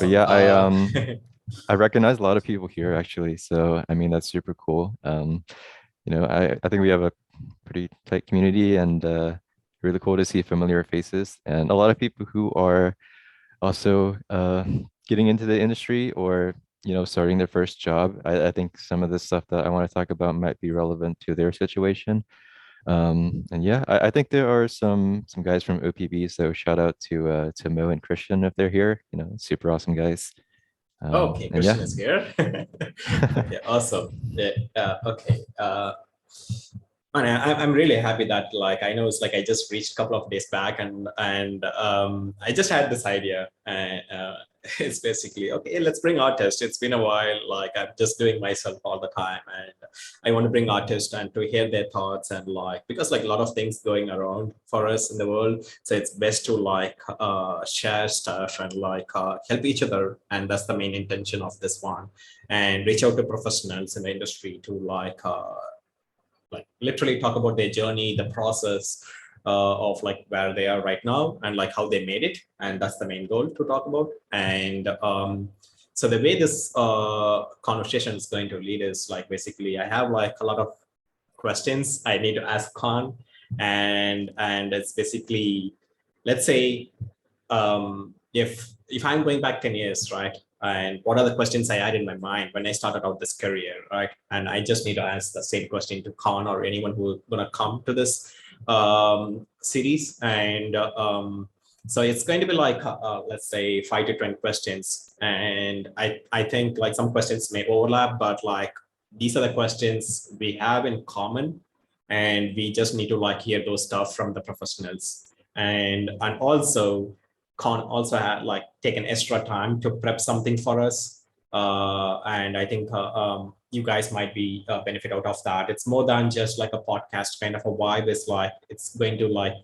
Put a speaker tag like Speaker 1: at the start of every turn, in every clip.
Speaker 1: but
Speaker 2: Awesome.
Speaker 1: yeah, I recognize a lot of people here actually. So I mean that's super cool. I think we have a pretty tight community and really cool to see familiar faces and a lot of people who are also getting into the industry or starting their first job. I think some of the stuff that I want to talk about might be relevant to their situation. And yeah, I think there are some guys from OPB, so shout out to Mo and Christian if they're here. Super awesome guys.
Speaker 2: Okay,
Speaker 1: And yeah.
Speaker 2: Christian is here. Okay, awesome. Yeah, okay. And I'm really happy that like I know it's like I just reached a couple of days back and I just had this idea and it's basically okay, let's bring artists. It's been a while, like I'm just doing myself all the time and I want to bring artists and to hear their thoughts and like because like a lot of things going around for us in the world, so it's best to like share stuff and like help each other, and that's the main intention of this one, and reach out to professionals in the industry to like literally talk about their journey, the process of like where they are right now and like how they made it. And that's the main goal to talk about. And so the way this conversation is going to lead is like basically I have like a lot of questions I need to ask Khan. And it's basically, let's say if I'm going back 10 years, right? And what are the questions I had in my mind when I started out this career, right? And I just need to ask the same question to Khan or anyone who's gonna come to this series. And so it's going to be like let's say 5 to 10 questions, and I think like some questions may overlap, but like these are the questions we have in common, and we just need to like hear those stuff from the professionals. And also Khan also had like taken extra time to prep something for us. And I think you guys might be benefit out of that. It's more than just like a podcast kind of a vibe. It's like it's going to like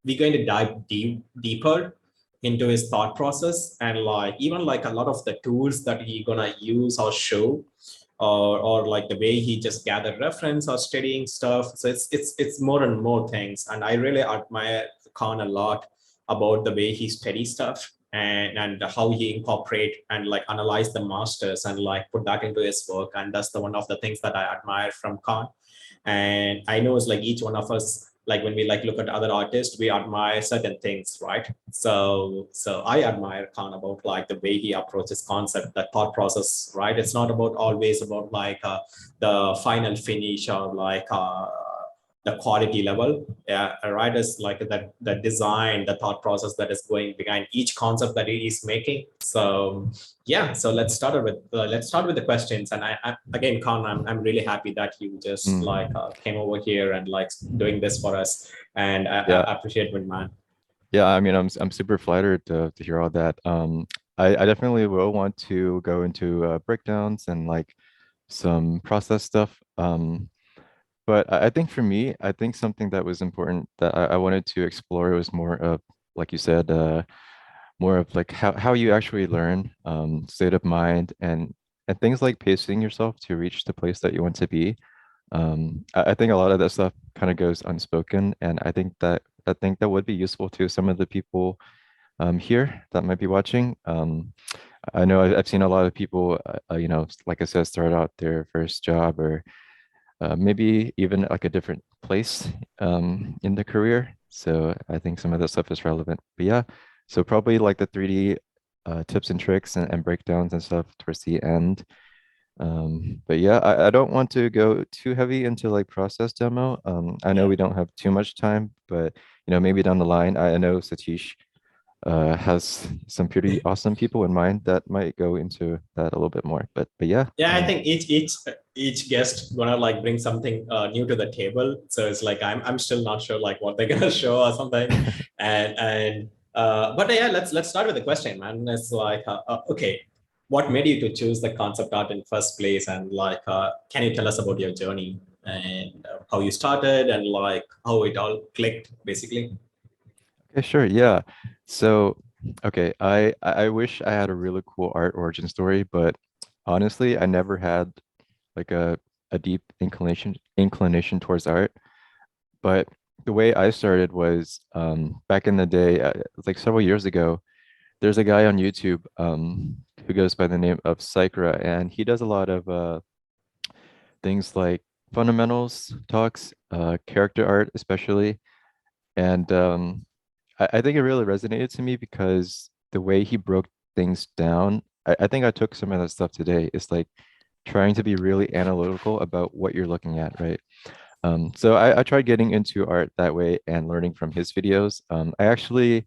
Speaker 2: we're going to dive deeper into his thought process, and like even like a lot of the tools that he gonna use or show, or like the way he just gathered reference or studying stuff. So it's more and more things, and I really admire Khan a lot about the way he studies stuff, and how he incorporate and like analyze the masters and like put that into his work. And that's the one of the things that I admire from Khan. And I know it's like each one of us, like when we like look at other artists, we admire certain things, right? So I admire Khan about like the way he approaches concept, the thought process, right? It's not about always about like the final finish or like the quality level. Yeah, right. Is like the design, the thought process that is going behind each concept that he is making. So yeah, so let's start with the questions. And I again, Khan, I'm really happy that you just like
Speaker 1: Mm,
Speaker 2: came over here and like doing this for us, and
Speaker 1: yeah.
Speaker 2: I appreciate it, man.
Speaker 1: Yeah, I mean, I'm super flattered to hear all that. I definitely will want to go into breakdowns and like some process stuff. But I think for me, I think something that was important that I wanted to explore was more of, like you said, more of like how you actually learn, state of mind, and things like pacing yourself to reach the place that you want to be. I think a lot of that stuff kind of goes unspoken, and I think that would be useful to some of the people here that might be watching. I know I've seen a lot of people, like I said, start out their first job or maybe even like a different place in the career. So I think some of that stuff is relevant. But yeah, so probably like the 3D tips and tricks and breakdowns and stuff towards the end. But yeah, I don't want to go too heavy into like process demo. I know
Speaker 2: Yeah.
Speaker 1: we don't have too much time, but maybe down the line, I know Satish has some pretty awesome people in mind that might go into that a little bit more. But yeah,
Speaker 2: Yeah, I think each guest gonna like bring something new to the table. So it's like I'm still not sure like what they're gonna show or something. And but yeah, let's start with the question, man. It's like okay, what made you to choose the concept art in first place, and like can you tell us about your journey and how you started and like how it all clicked, basically?
Speaker 1: okay, sure, yeah. So, okay, I wish I had a really cool art origin story, but honestly, I never had like a deep inclination towards art. But the way I started was back in the day, like several years ago. there's a guy on YouTube who goes by the name of Psychra, and he does a lot of things like fundamentals talks, character art especially. And I think it really resonated to me because the way he broke things down, I think I took some of that stuff today. It's like trying to be really analytical about what you're looking at, right? So I tried getting into art that way and learning from his videos. I actually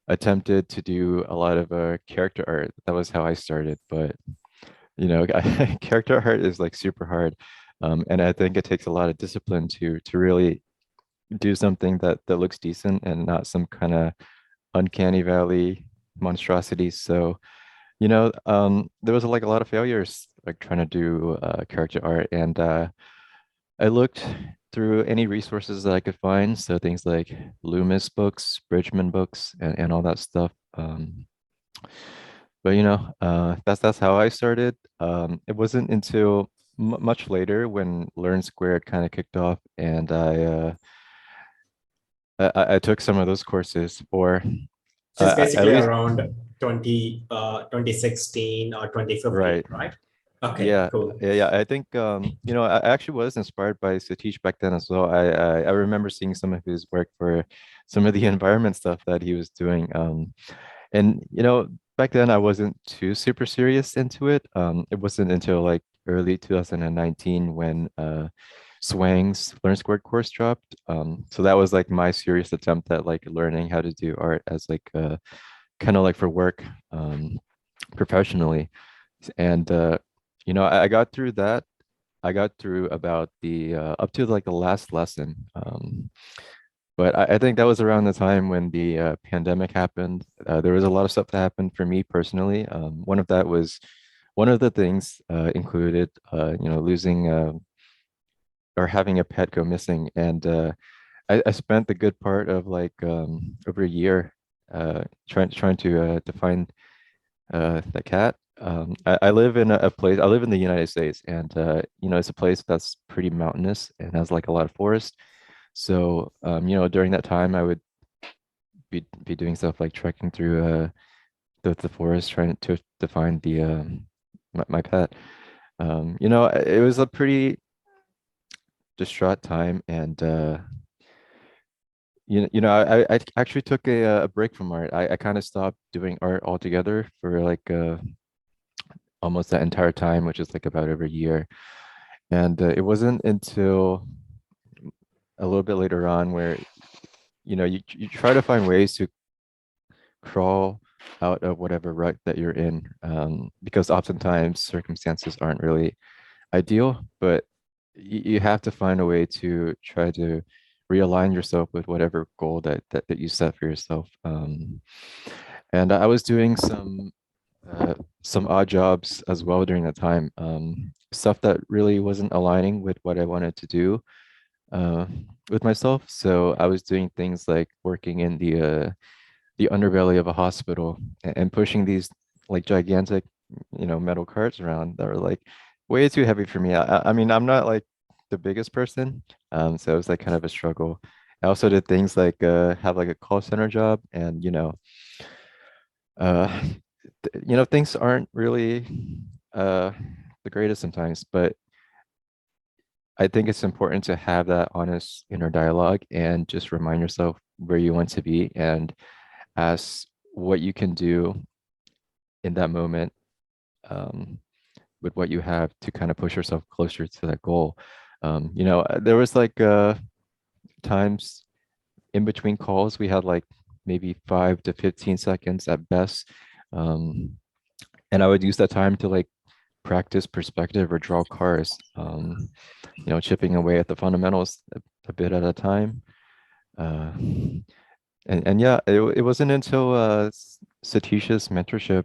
Speaker 1: attempted to do a lot of character art. That was how I started, but character art is like super hard. And I think it takes a lot of discipline to really do something that looks decent and not some kind of uncanny valley monstrosity. So, there was like a lot of failures like trying to do character art, and I looked through any resources that I could find. So things like Loomis books, Bridgman books, and all that stuff. But that's how I started. It wasn't until m much later when Learn Squared kind of kicked off, and I took some of those courses, or
Speaker 2: Which is
Speaker 1: at
Speaker 2: basically
Speaker 1: least
Speaker 2: around 2016 or 2015,
Speaker 1: right.
Speaker 2: right? Okay,
Speaker 1: Yeah,
Speaker 2: cool.
Speaker 1: yeah. I think I actually was inspired by Satish back then as well. I remember seeing some of his work for some of the environment stuff that he was doing. And back then I wasn't too super serious into it. It wasn't until like early 2019 when Swang's Learn Squared course dropped. So that was like my serious attempt at like learning how to do art as like kind of like for work professionally. And I got through that. I got through about the up to like the last lesson. But I think that was around the time when the pandemic happened. There was a lot of stuff that happened for me personally. One of the things included, losing or having a pet go missing. And I spent the good part of like over a year trying to find the cat. I live in a place, I live in the United States, and it's a place that's pretty mountainous and has like a lot of forest. So, during that time, I would be doing stuff like trekking through the forest, trying to find the my pet. It was a pretty distraught time, and I actually took a break from art. I kind of stopped doing art altogether for like almost that entire time, which is like about every year. And it wasn't until a little bit later on where you try to find ways to crawl out of whatever rut that you're in, because oftentimes circumstances aren't really ideal, but you have to find a way to try to realign yourself with whatever goal that you set for yourself. And I was doing uh, some odd jobs as well during that time, stuff that really wasn't aligning with what I wanted to do uh, with myself. So I was doing things like working in the underbelly of a hospital and pushing these like gigantic, metal carts around that were like way too heavy for me. I mean, I'm not like the biggest person, so it was like kind of a struggle. I also did things like have like a call center job, and uh, things aren't really uh the greatest sometimes, but I think it's important to have that honest inner dialogue and just remind yourself where you want to be and ask what you can do in that moment, um, with what you have to kind of push yourself closer to that goal. There was like times in between calls we had like maybe 5 to 15 seconds at best. Um, and I would use that time to like practice perspective or draw cars, chipping away at the fundamentals a bit at a time. Uh, and yeah, it wasn't until Satish's mentorship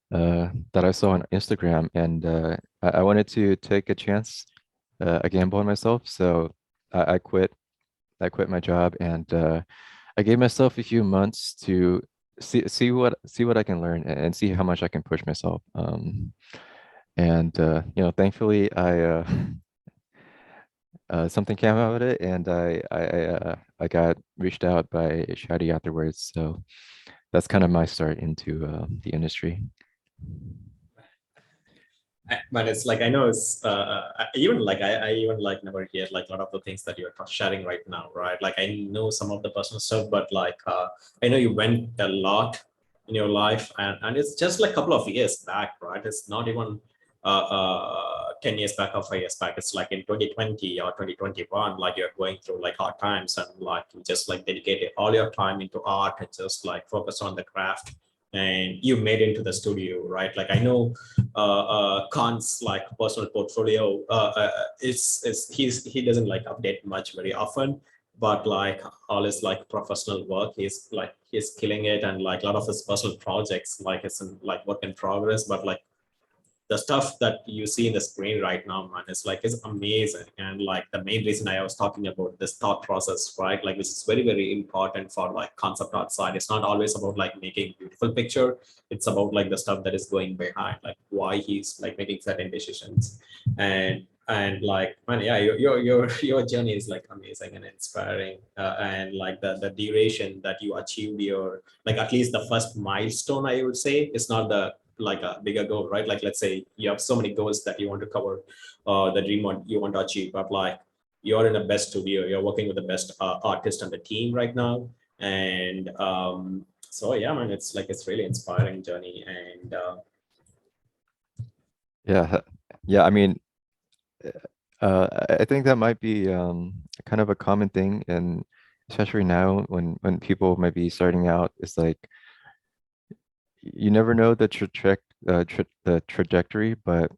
Speaker 1: that I saw on Instagram, and I wanted to take a chance, a gamble on myself. So I quit. I quit my job, and I gave myself a few months to see what I can learn and see how much I can push myself. And thankfully, I something came out of it, and I got reached out by Shadi afterwards. So that's kind of my start into the industry.
Speaker 2: But it's like I know it's even like I even like never hear like a lot of the things that you're sharing right now, right? Like I know some of the personal stuff, but like I know you went a lot in your life, and it's just like a couple of years back, right? It's not even 10 years back or 5 years back. It's like in 2020 or 2021, like you're going through like hard times, and like you just like dedicated all your time into art and just like focus on the craft, and you made into the studio, right? Like I know Khan's like personal portfolio is he doesn't like update much very often, but like all his like professional work, he's killing it, and like a lot of his personal projects like it's in like work in progress, but like the stuff that you see in the screen right now, man, is like is amazing. And like the main reason I was talking about this thought process, right? Like which is very, very important for like concept art side. It's not always about like making beautiful picture. It's about like the stuff that is going behind, like why he's like making certain decisions. And like man, yeah, your journey is like amazing and inspiring. And like the duration that you achieved your like at least the first milestone, I would say, it's not the like a bigger goal, right? Like let's say you have so many goals that you want to cover, the dream one you want to achieve, but like you're in the best studio, you're working with the best artist on the team right now, and so yeah, man, it's like it's really inspiring journey, and
Speaker 1: Yeah, yeah. I mean, I think that might be kind of a common thing, and especially now when people might be starting out, it's like you never know the trajectory, but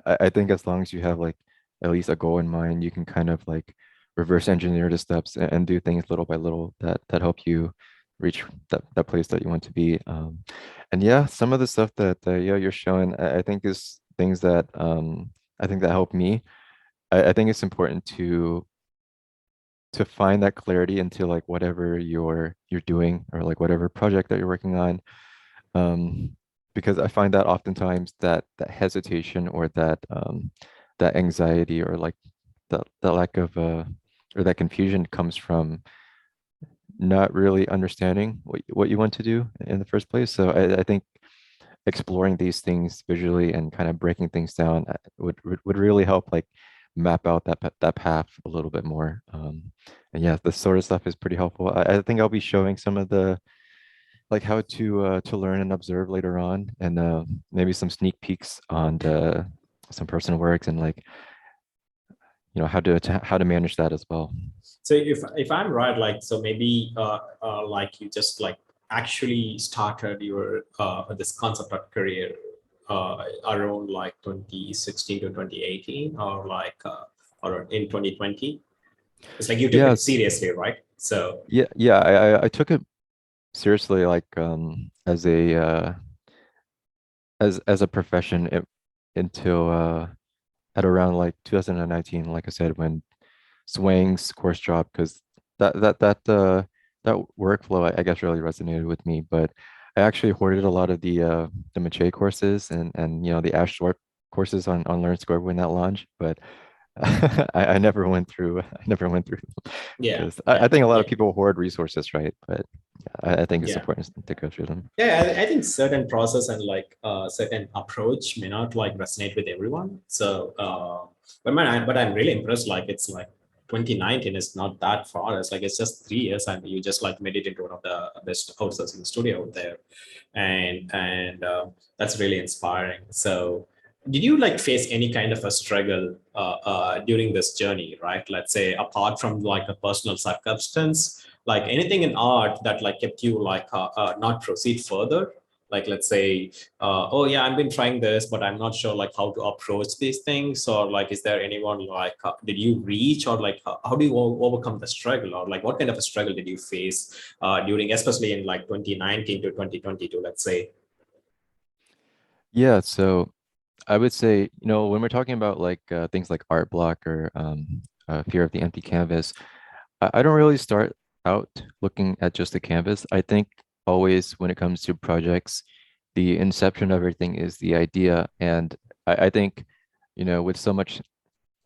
Speaker 1: I think as long as you have like at least a goal in mind, you can kind of like reverse engineer the steps and do things little by little that help you reach that place that you want to be. And yeah, some of the stuff that yeah you're showing, I think is things that I think that help me. I think it's important to find that clarity into like whatever you're doing or like whatever project that you're working on. Because I find that oftentimes that hesitation or that anxiety or like the lack of or that confusion comes from not really understanding what you want to do in the first place. So I think exploring these things visually and kind of breaking things down would really help like map out that path a little bit more. And yeah, this sort of stuff is pretty helpful. I think I'll be showing some of the like how to learn and observe later on, and maybe some sneak peeks on some personal works and like how to manage that as well.
Speaker 2: so if I'm right, like so maybe like you just like actually started your this concept art career around like 2016 to 2018, or like or in 2020. It's like you took it
Speaker 1: Yes,
Speaker 2: seriously, right? So
Speaker 1: yeah. I took it seriously like as a as a profession until at around like 2019, like I said, when Swang's course dropped, because that workflow I guess really resonated with me. But I actually hoarded a lot of the Mache courses and the Ash Short courses on Learn Score when that launched, but I never went through I never went through
Speaker 2: yeah,
Speaker 1: because I
Speaker 2: yeah,
Speaker 1: think a lot
Speaker 2: yeah,
Speaker 1: of people hoard resources, right? But yeah, I think it's
Speaker 2: yeah.
Speaker 1: important to go through them.
Speaker 2: Yeah, I think certain process and like certain approach may not like resonate with everyone. So, but man, but I'm really impressed. Like it's like 2019 is not that far. It's like it's just 3 years, and you just like made it into one of the best outsourcing studio out there, and that's really inspiring. So, did you like face any kind of a struggle during this journey? Right, let's say apart from like a personal circumstance, like anything in art that like kept you like not proceed further, like let's say oh yeah, I've been trying this but I'm not sure like how to approach these things, or like is there anyone like did you reach, or like how do you overcome the struggle, or like what kind of a struggle did you face during especially in like 2019 to 2022, let's say.
Speaker 1: Yeah, so I would say, when we're talking about like things like art block or fear of the empty canvas, I don't really start out looking at just the canvas. I think always when it comes to projects, the inception of everything is the idea. And I think, with so much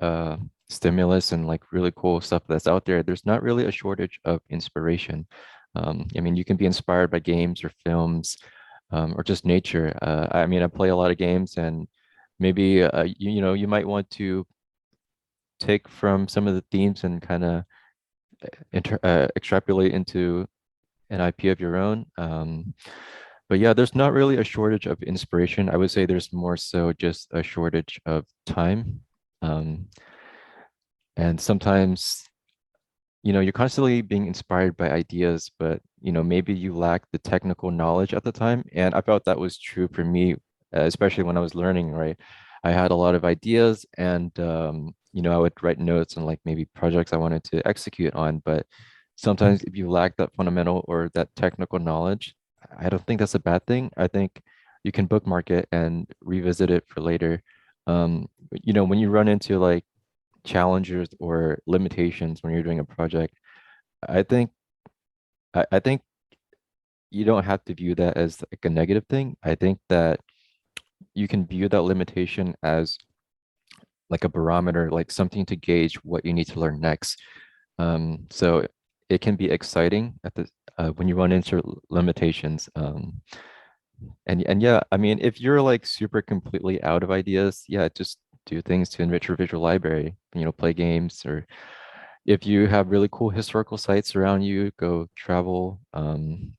Speaker 1: uh, stimulus and like really cool stuff that's out there, there's not really a shortage of inspiration. I mean, you can be inspired by games or films, or just nature. I mean, I play a lot of games, and maybe you know, you might want to take from some of the themes and kind of extrapolate into an IP of your own. But yeah, there's not really a shortage of inspiration. I would say there's more so just a shortage of time. Um, and sometimes, you know, you're constantly being inspired by ideas, but you know, maybe you lack the technical knowledge at the time. And I felt that was true for me, especially when I was learning, right? I had a lot of ideas and you know, I would write notes on like maybe projects I wanted to execute on, but sometimes if you lack that fundamental or that technical knowledge, I don't think that's a bad thing. I think you can bookmark it and revisit it for later. You know, when you run into like challenges or limitations when you're doing a project, I think I think you don't have to view that as like a negative thing. I think that you can view that limitation as like a barometer, like something to gauge what you need to learn next. So it can be exciting at the when you run into limitations. And yeah, I mean, if you're like super completely out of ideas, yeah, just do things to enrich your visual library. You know, play games, or if you have really cool historical sites around you, go travel. And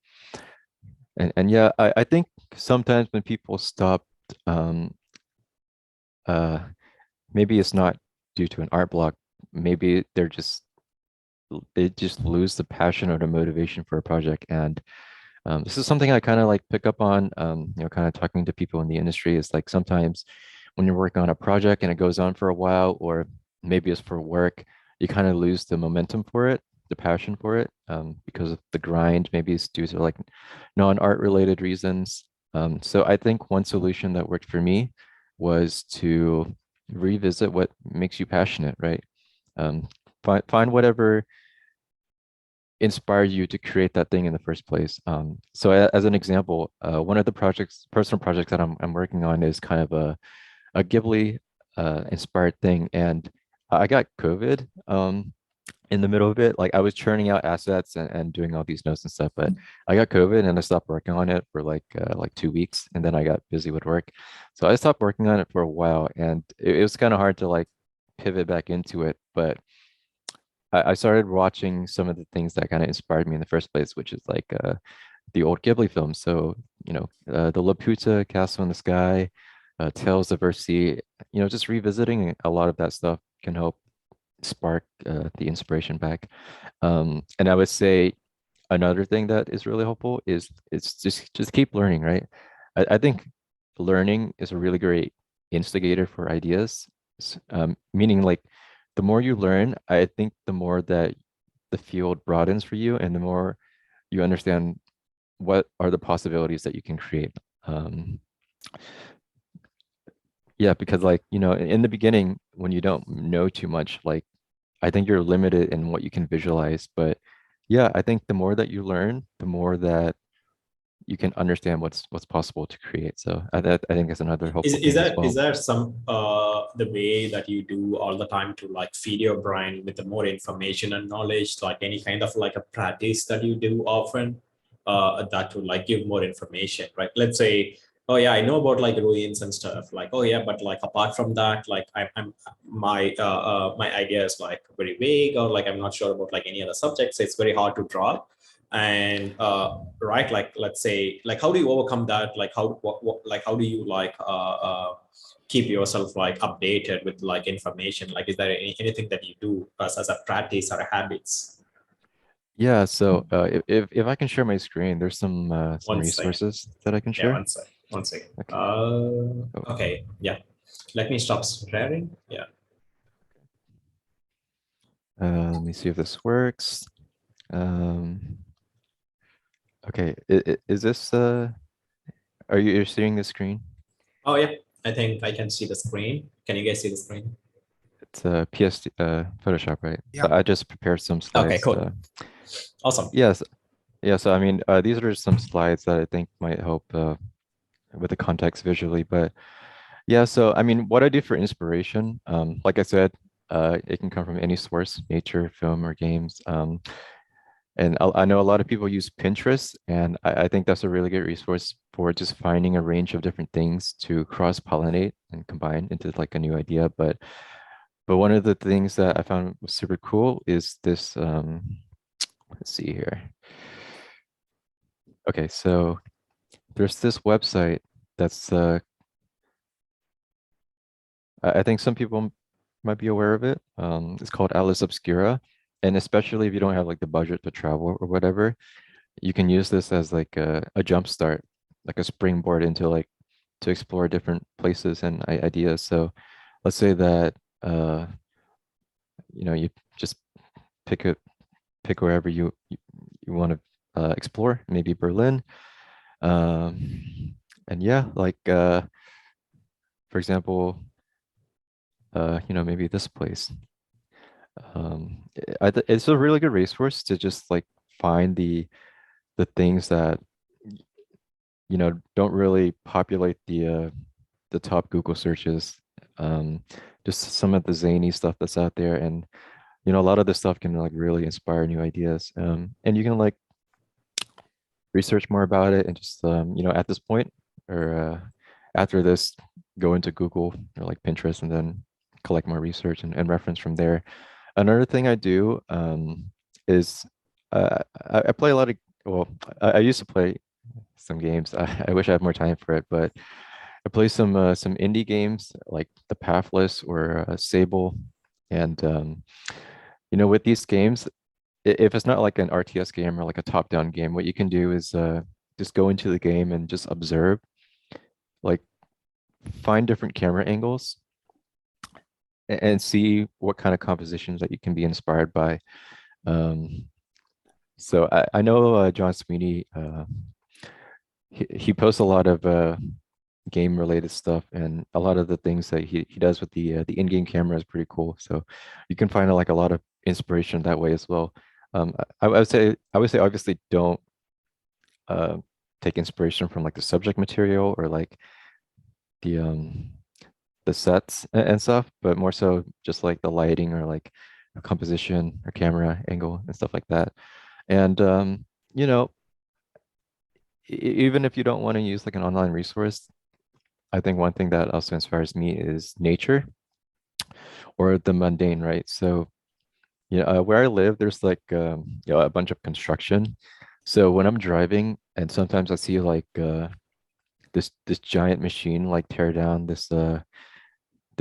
Speaker 1: yeah, I think sometimes when people stop, um, uh, maybe it's not due to an art block. Maybe they just lose the passion or the motivation for a project. And this is something I kind of like pick up on, you know, kind of talking to people in the industry is like sometimes when you're working on a project and it goes on for a while, or maybe it's for work, you kind of lose the momentum for it, the passion for it, because of the grind. Maybe it's due to like non-art related reasons. So I think one solution that worked for me was to revisit what makes you passionate, right? Um, find whatever inspired you to create that thing in the first place. So as an example, one of the personal projects that I'm working on is kind of a Ghibli inspired thing, and I got COVID in the middle of it. Like I was churning out assets and doing all these notes and stuff, but I got COVID and I stopped working on it for like 2 weeks, and then I got busy with work, so I stopped working on it for a while, and it was kind of hard to like pivot back into it, but I started watching some of the things that kind of inspired me in the first place, which is like the old Ghibli films. So, you know, the Laputa, Castle in the Sky, Tales of Earthsea, you know, just revisiting a lot of that stuff can help spark the inspiration back. And I would say another thing that is really helpful is it's just keep learning, right? I think learning is a really great instigator for ideas. Meaning like the more you learn, I think the more that the field broadens for you, and the more you understand what are the possibilities that you can create. Um, yeah, because like, you know, in the beginning, when you don't know too much, like I think you're limited in what you can visualize. But yeah, I think the more that you learn, the more that you can understand what's possible to create. So I think that's another helpful
Speaker 2: Is
Speaker 1: thing as
Speaker 2: that is
Speaker 1: well.
Speaker 2: there some the way that you do all the time to like feed your brain with the more information and knowledge, like any kind of like a practice that you do often that would like give more information, right? Let's say, oh yeah, I know about like ruins and stuff, like oh yeah, but like apart from that, like I'm my idea is like very vague, or like I'm not sure about like any other subjects. It's very hard to draw. And right, like let's say, like how do you overcome that, like what like how do you like keep yourself like updated with like information, like is there anything that you do as a practice or a habits?
Speaker 1: Yeah, so if I can share my screen, there's some
Speaker 2: One second.
Speaker 1: resources that I can
Speaker 2: Yeah,
Speaker 1: share.
Speaker 2: one second.
Speaker 1: Okay. Oh,
Speaker 2: Okay, yeah, let me stop sharing. Yeah.
Speaker 1: let me see if this works. Um, okay, is this are you're seeing the screen?
Speaker 2: Oh yeah, I think I can see the screen. Can you guys see the screen?
Speaker 1: It's PS Photoshop, right? So
Speaker 3: Yeah.
Speaker 1: I just prepared some
Speaker 2: Okay,
Speaker 1: slides.
Speaker 2: cool. Awesome.
Speaker 1: Yes, yeah. So I mean, these are some slides that I think might help with the context visually. But yeah, so I mean, what I do for inspiration, like I said, it can come from any source, nature, film, or games. And I know a lot of people use Pinterest, and I think that's a really good resource for just finding a range of different things to cross-pollinate and combine into like a new idea. But one of the things that I found was super cool is this, let's see here. Okay, so there's this website that's I think some people might be aware of it. It's called Atlas Obscura. And especially if you don't have like the budget to travel or whatever, you can use this as like a jump start, like a springboard into like to explore different places and ideas. So let's say that you just pick a pick wherever you want to explore, maybe Berlin. And yeah, like for example, maybe this place. It's a really good resource to just like find the things that don't really populate the top Google searches. Um, just some of the zany stuff that's out there, and a lot of this stuff can like really inspire new ideas. And you can like research more about it, and just at this point or after this, go into Google or like Pinterest, and then collect more research and reference from there. Another thing I do is I play a lot of well, I used to play some games. I wish I had more time for it, but I play some indie games like The Pathless or Sable, and with these games, if it's not like an RTS game or like a top-down game, what you can do is just go into the game and just observe, like find different camera angles and see what kind of compositions that you can be inspired by. Um, so I know John Sweeney, he posts a lot of game related stuff, and a lot of the things that he does with the in-game camera is pretty cool. So you can find like a lot of inspiration that way as well. I would say obviously don't uh, take inspiration from like the subject material or like the um the sets and stuff, but more so just like the lighting or like a composition or camera angle and stuff like that. And you know, even if you don't want to use like an online resource, I think one thing that also inspires me is nature or the mundane, right? So, where I live, there's like a bunch of construction. So when I'm driving, and sometimes I see like this giant machine like tear down this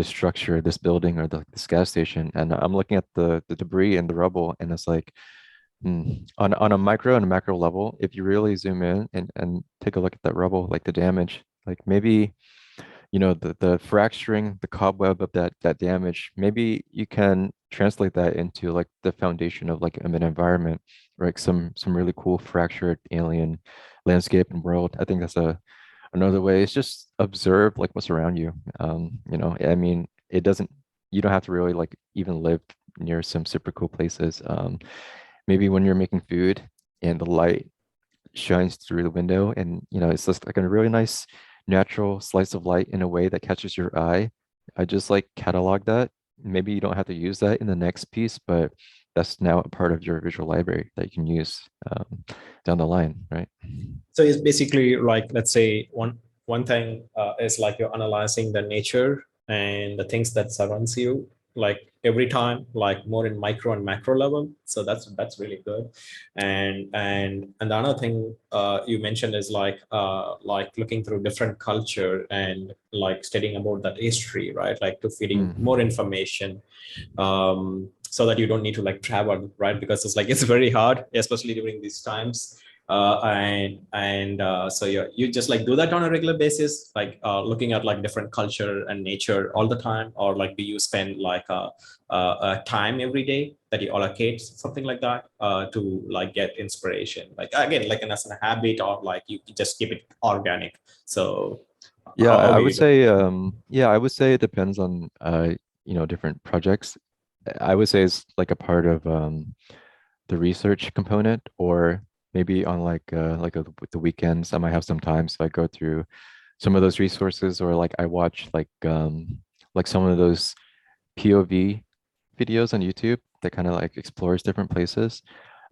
Speaker 1: structure, this building, or this gas station, and I'm looking at the debris and the rubble, and it's like on a micro and a macro level, if you really zoom in and take a look at that rubble, like the damage, like maybe the fracturing, the cobweb of that damage, maybe you can translate that into like the foundation of like an environment, right? Some really cool fractured alien landscape and world. I think that's another way. It's just observe like what's around you. I mean, you don't have to really like even live near some super cool places. Maybe when you're making food and the light shines through the window, and it's just like a really nice natural slice of light in a way that catches your eye. I just like catalog that. Maybe you don't have to use that in the next piece, but that's now a part of your visual library that you can use down the line, right?
Speaker 2: So it's basically like, let's say one thing is like you're analyzing the nature and the things that surrounds you, like every time, like more in micro and macro level. So that's really good. And the other thing you mentioned is like looking through different culture and like studying about that history, right? Like to feeding more
Speaker 1: Mm.
Speaker 2: information, so that you don't need to like travel, right? Because it's like it's very hard, especially during these times. So you just like do that on a regular basis, like looking at like different culture and nature all the time, or like do you spend like a time every day that you allocate something like that to like get inspiration, like again like as a habit, or like you just keep it organic? So
Speaker 1: Yeah,
Speaker 2: how
Speaker 1: I
Speaker 2: do
Speaker 1: would
Speaker 2: you do?
Speaker 1: say I would say it depends on different projects. I would say it's like a part of the research component, or maybe on with the weekends I might have some time, so I go through some of those resources, or like I watch like some of those POV videos on YouTube that kind of like explores different places.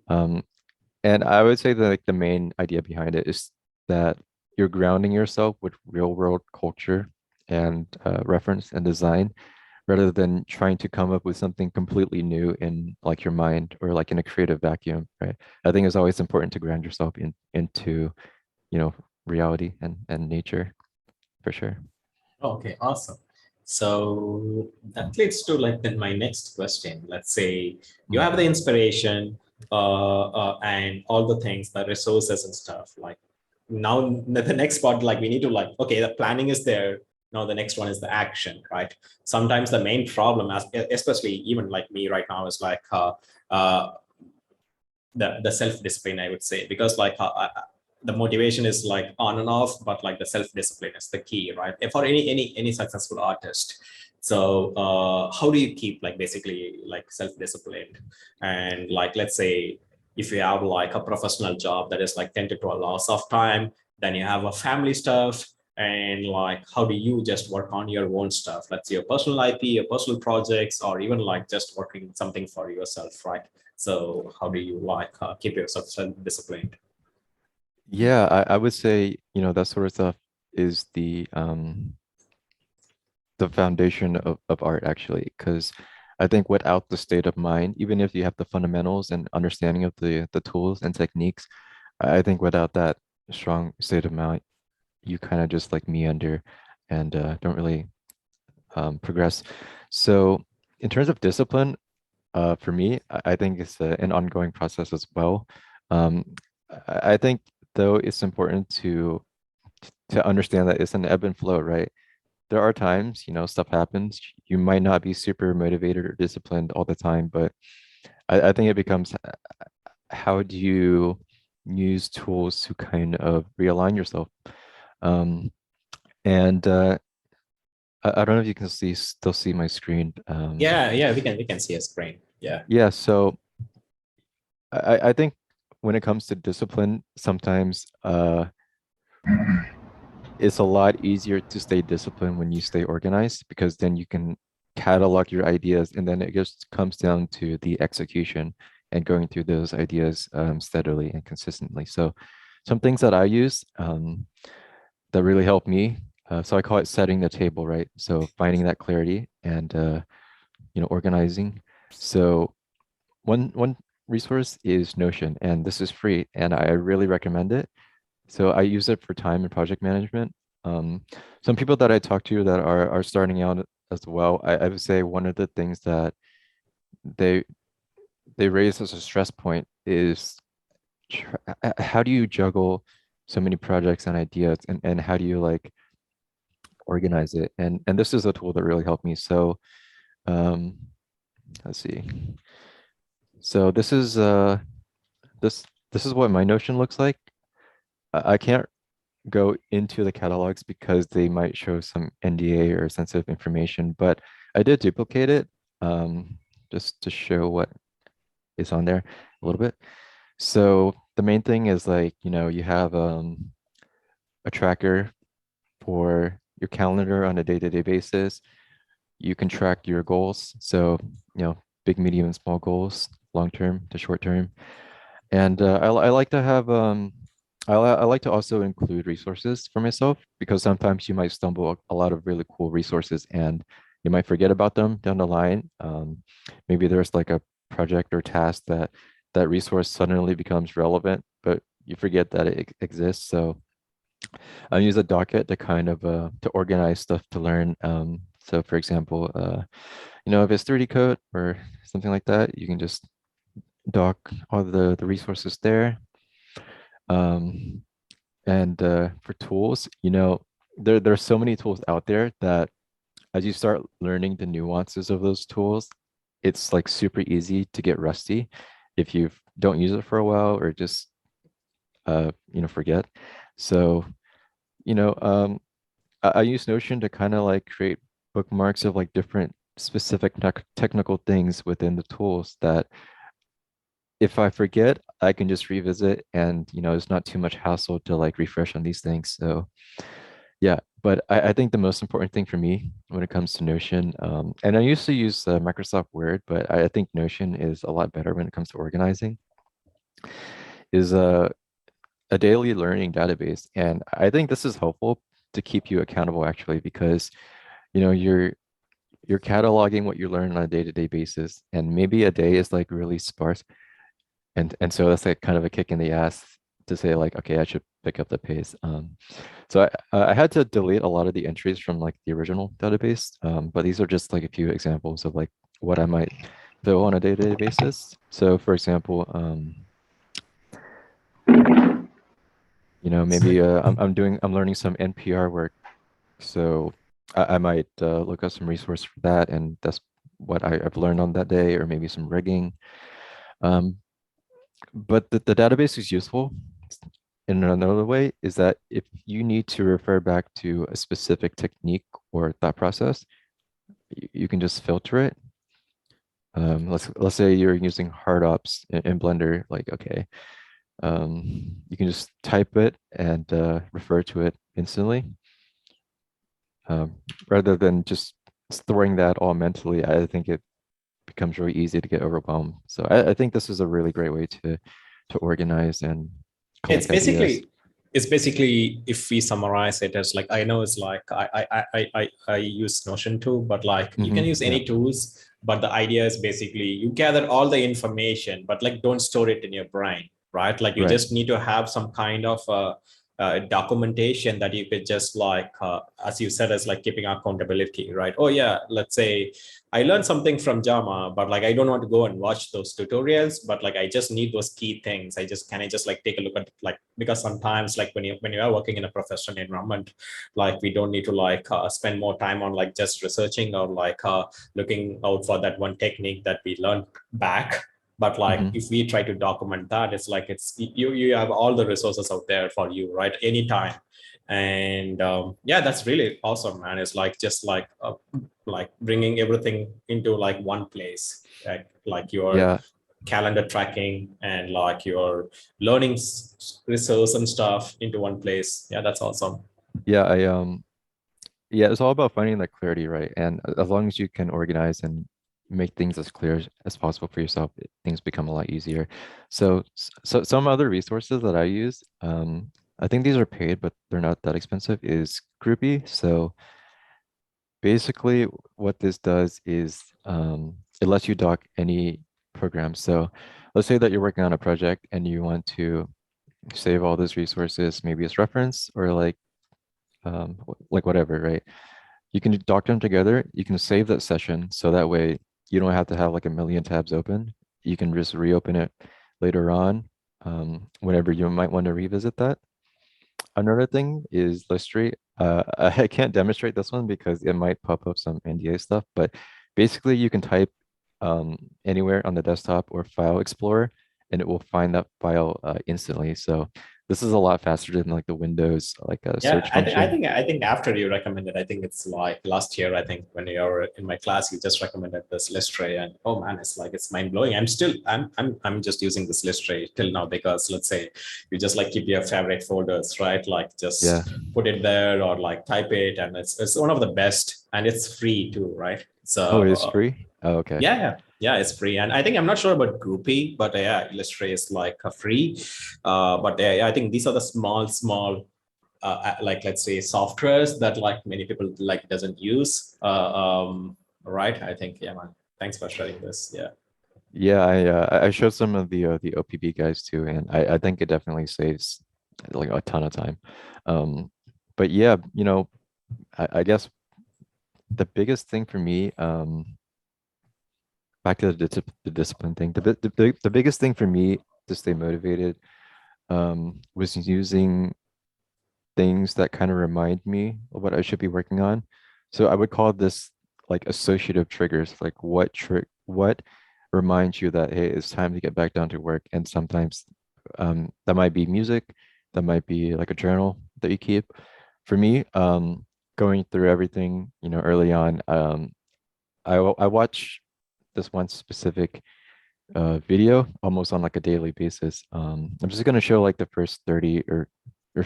Speaker 1: Um And I would say that like the main idea behind it is that you're grounding yourself with real world culture and reference and design rather than trying to come up with something completely new in like your mind or like in a creative vacuum, right? I think it's always important to ground yourself into, you know, reality and nature for sure.
Speaker 2: Okay, awesome. So that leads to like then my next question. Let's say you have the
Speaker 1: Mm.
Speaker 2: inspiration and all the things, the resources and stuff. Like now the next part, like we need to like, okay, the planning is there. Now the next one is the action, right? Sometimes the main problem, as especially even like me right now, is like uh, the self discipline, I would say, because like the motivation is like on and off, but like the self discipline is the key, right? For any successful artist. So how do you keep like basically like self disciplined? And like let's say if you have like a professional job that is like 10 to 12 hours of time, then you have a family stuff, and like how do you just work on your own stuff, let's say your personal IP, your personal projects, or even like just working something for yourself, right? So how do you like keep yourself self-disciplined?
Speaker 1: Yeah, I would say, you know, that sort of stuff is the foundation of art actually, because I think without the state of mind, even if you have the fundamentals and understanding of the tools and techniques, I think without that strong state of mind, you kind of just like meander and don't really progress. So in terms of discipline, for me, I think it's an ongoing process as well. Um, I think though it's important to understand that it's an ebb and flow, right? There are times, you know, stuff happens. You might not be super motivated or disciplined all the time, but I think it becomes how do you use tools to kind of realign yourself? Um, and I don't know if you can still see my screen.
Speaker 2: Yeah, we can see a screen. Yeah.
Speaker 1: Yeah, so I think when it comes to discipline, sometimes it's a lot easier to stay disciplined when you stay organized because then you can catalog your ideas and then it just comes down to the execution and going through those ideas steadily and consistently. So some things that I use that really help me. So I call it setting the table, right? So finding that clarity and you know, organizing. So one resource is Notion, and this is free, and I really recommend it. So I use it for time and project management. Um, some people that I talk to that are starting out as well, I would say one of the things that they they raise as a stress point is how do you juggle so many projects and ideas, and how do you like organize it? And this is a tool that really helped me. So um, let's see. So this this is what my Notion looks like. I can't go into the catalogs because they might show some NDA or sensitive information, but I did duplicate it just to show what is on there a little bit. So the main thing is like, you know, you have a tracker for your calendar on a day-to-day basis. You can track your goals. So, you know, big, medium, and small goals, long term to short term. And I like to have I like to also include resources for myself because sometimes you might stumble a lot of really cool resources and you might forget about them down the line. Maybe there's like a project or task that resource suddenly becomes relevant, but you forget that it exists. So I use a docket to kind of to organize stuff to learn. So for example, you know, if it's 3D code or something like that, you can just doc all the resources there. Um, and for tools, you know, there are so many tools out there that as you start learning the nuances of those tools, it's like super easy to get rusty if you don't use it for a while or just you know, forget. So, you know, I use Notion to kind of like create bookmarks of like different specific technical things within the tools that if I forget, I can just revisit and you know, it's not too much hassle to like refresh on these things. So yeah, but I think the most important thing for me when it comes to Notion, and I used to use Microsoft Word, but I think Notion is a lot better when it comes to organizing, is a daily learning database. And I think this is helpful to keep you accountable actually, because you're cataloging what you learn on a day-to-day basis. And maybe a day is like really sparse. And so that's like kind of a kick in the ass to say like, okay, I should pick up the pace. So I had to delete a lot of the entries from like the original database, but these are just like a few examples of like what I might fill on a day-to-day basis. So for example, maybe I'm learning some NPR work, so I might look up some resource for that, and that's what I've learned on that day, or maybe some rigging. Um, but the database is useful in another way is that if you need to refer back to a specific technique or thought process, you can just filter it. Let's say you're using hard ops in Blender, like okay, you can just type it and refer to it instantly, rather than just storing that all mentally. I think it becomes really easy to get overwhelmed. So I think this is a really great way to organize and
Speaker 2: It's
Speaker 1: collect ideas.
Speaker 2: basically it's basically if we summarize it as like I know it's like I use Notion too, but like you can use
Speaker 1: Yeah,
Speaker 2: any tools, but the idea is basically you gather all the information, but like don't store it in your brain, right? Like you
Speaker 1: right.
Speaker 2: just need to have some kind of documentation that you could just like as you said, as like keeping accountability, right? Oh yeah, let's say I learned something from Jama, but like I don't want to go and watch those tutorials, but like I just need those key things. I just like take a look at like because sometimes like when you are working in a professional environment, like we don't need to like spend more time on like just researching or like looking out for that one technique that we learned back. But like
Speaker 1: Hmm.
Speaker 2: if we try to document that, it's like it's you have all the resources out there for you, right? Anytime. And yeah, that's really awesome, man. It's like bringing everything into like one place, like your
Speaker 1: Yeah,
Speaker 2: calendar tracking and like your learning resource and stuff into one place. Yeah, that's awesome.
Speaker 1: yeah, yeah, it's all about finding that clarity, right? And as long as you can organize and make things as clear as possible for yourself, things become a lot easier. So some other resources that I use, I think these are paid, but they're not that expensive, is Groupy. So basically, what this does is it lets you dock any program. So let's say that you're working on a project and you want to save all those resources, maybe as reference or like whatever, right? You can dock them together. You can save that session so that way you don't have to have like a million tabs open. You can just reopen it later on, whenever you might want to revisit that. Another thing is Listry. I can't demonstrate this one because it might pop up some NDA stuff, but basically you can type anywhere on the desktop or File Explorer, and it will find that file instantly. So this is a lot faster than like the Windows like
Speaker 2: Yeah,
Speaker 1: search function.
Speaker 2: I think after you recommended, I think it's like last year. I think when you were in my class, you just recommended this list tray, and oh man, it's like it's mind blowing. I'm just using this list tray till now because let's say you just like keep your favorite folders, right? Like
Speaker 1: Yeah.
Speaker 2: just put it there or like type it, and it's one of the best, and it's free too, right?
Speaker 1: Oh, it is
Speaker 2: So
Speaker 1: free? Oh, okay.
Speaker 2: yeah, it's free, and I think I'm not sure about Groupie, but yeah, Illustrator is like a free. But yeah, I think these are the small like let's say softwares that like many people like doesn't use right. I think yeah, man, thanks for sharing this. Yeah.
Speaker 1: Yeah, I showed some of the OPB guys too, and I think it definitely saves like a ton of time. Um, but yeah, I guess the biggest thing for me, back to the discipline thing, the biggest thing for me to stay motivated, was using things that kind of remind me of what I should be working on. So I would call this like associative triggers, like what reminds you that hey, it's time to get back down to work. And sometimes that might be music, that might be like a journal that you keep. For me, going through everything, early on, I watch this one specific video almost on like a daily basis. I'm just gonna show like the first 30 or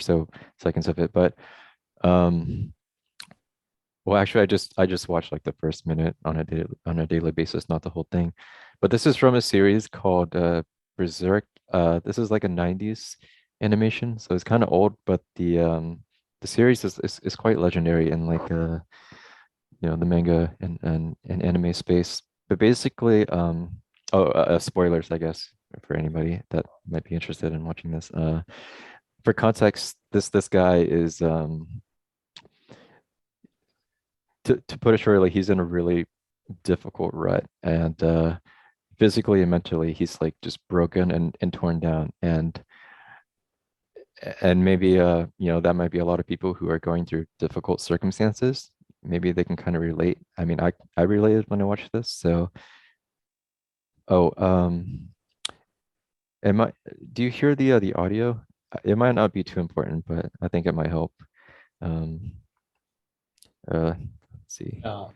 Speaker 1: so seconds of it, but um, well, actually, I just watched like the first minute on a daily basis, not the whole thing. But this is from a series called Berserk This is like a 90s animation, so it's kind of old, but the series is quite legendary in like the manga and anime space. But basically, spoilers, I guess, for anybody that might be interested in watching this. For context, this guy is to put it shortly, he's in a really difficult rut, and physically and mentally, he's like just broken and torn down, and maybe that might be a lot of people who are going through difficult circumstances. Maybe they can kind of relate. I mean, I related when I watched this. So, oh, am I? Do you hear the audio? It might not be too important, but I think it might help. Um, let's see.
Speaker 2: Uh,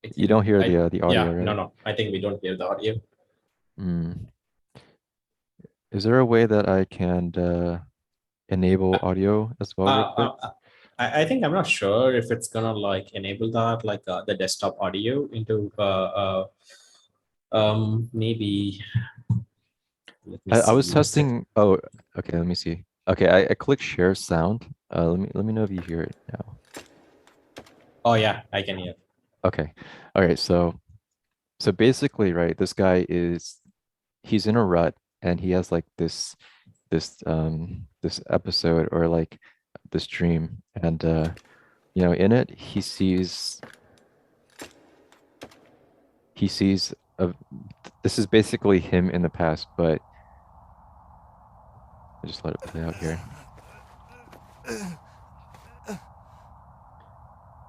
Speaker 2: I
Speaker 1: You
Speaker 2: think
Speaker 1: don't hear
Speaker 2: I
Speaker 1: the audio,
Speaker 2: yeah, no,
Speaker 1: right?
Speaker 2: no. I think we don't hear the audio.
Speaker 1: Hmm. Is there a way that I can enable audio as well, real
Speaker 2: Uh,
Speaker 1: quick?
Speaker 2: uh, uh, I think I'm not sure if it's gonna like enable that, like the desktop audio into maybe let me
Speaker 1: I was
Speaker 2: see. Just
Speaker 1: testing. Oh, okay. Let me see. Okay, I click share sound. Let me know if you hear it now.
Speaker 2: oh yeah, I can hear.
Speaker 1: Okay. All right. So basically, right, this guy he's in a rut and he has like this episode or like this dream, and in it he sees a this is basically him in the past, but I just let it play out here.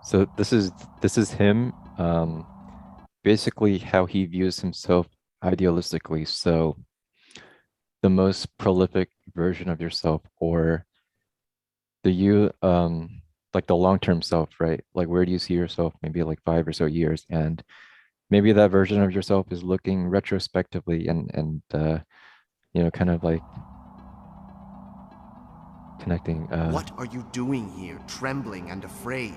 Speaker 1: So this is him, basically how he views himself idealistically. So the most prolific version of yourself, or the you like the long-term self, right? Like where do you see yourself maybe like 5 or so years? And maybe that version of yourself is looking retrospectively and kind of like connecting.
Speaker 3: What are you doing here, trembling and afraid?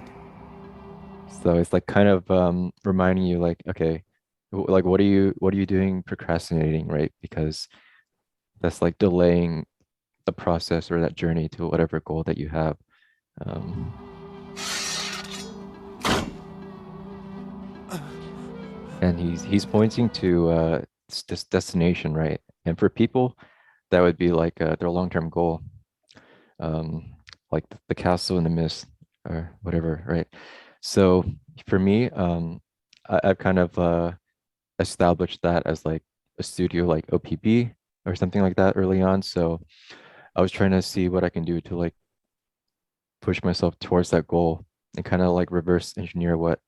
Speaker 1: So it's like kind of reminding you like, okay, like what are you doing procrastinating, right? Because that's like delaying the process or that journey to whatever goal that you have. Um, and he's pointing to this destination, right? And for people, that would be like their long-term goal, um, like the castle in the mist or whatever, right? So for me, I've kind of established that as like a studio like OPB or something like that early on. So I was trying to see what I can do to like push myself towards that goal and kind of like reverse engineer what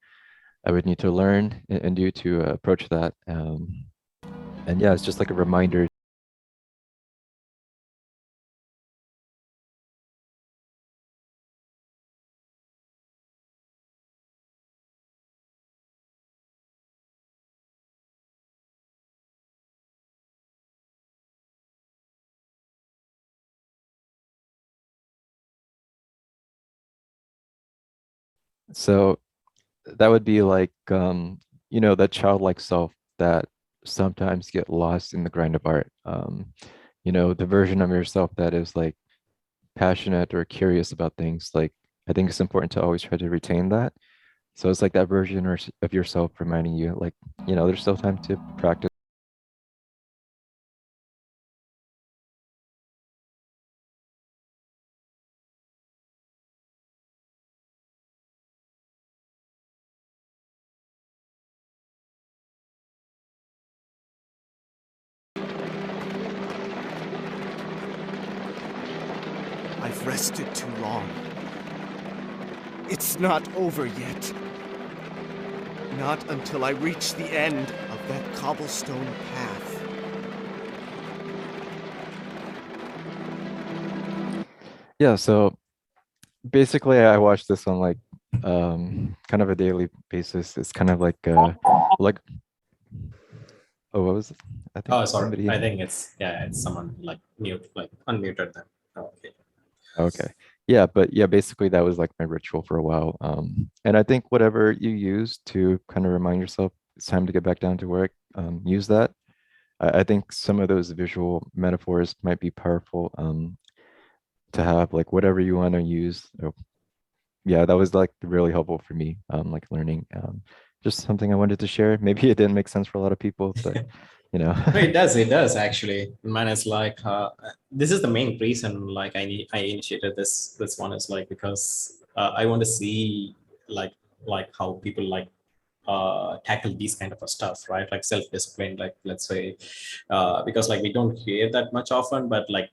Speaker 1: I would need to learn and do to approach that. And yeah, it's just like a reminder. So that would be like that childlike self that sometimes get lost in the grind of art. The version of yourself that is like passionate or curious about things. Like I think it's important to always try to retain that. So it's like that version of yourself reminding you, like, there's still time to practice.
Speaker 3: I've rested too long. It's not over yet. Not until I reach the end of that cobblestone path.
Speaker 1: Yeah, so basically I watch this on like kind of a daily basis. It's kind of like oh, what was it? I think
Speaker 2: Oh, sorry.
Speaker 1: somebody.
Speaker 2: I think it's someone like mute, like unmuted them. Oh, okay.
Speaker 1: Okay. Yeah, but yeah, basically that was like my ritual for a while. And I think whatever you use to kind of remind yourself it's time to get back down to work, use that. I think some of those visual metaphors might be powerful to have like whatever you want to use. Yeah, that was like really helpful for me, like learning just something I wanted to share. Maybe it didn't make sense for a lot of people, but you know.
Speaker 2: No, it does. It does actually. Man, it's like this is the main reason. Like I initiated this one is like because I want to see like how people like tackle these kind of a stuff, right? Like self-discipline, like let's say, because like we don't hear that much often, but like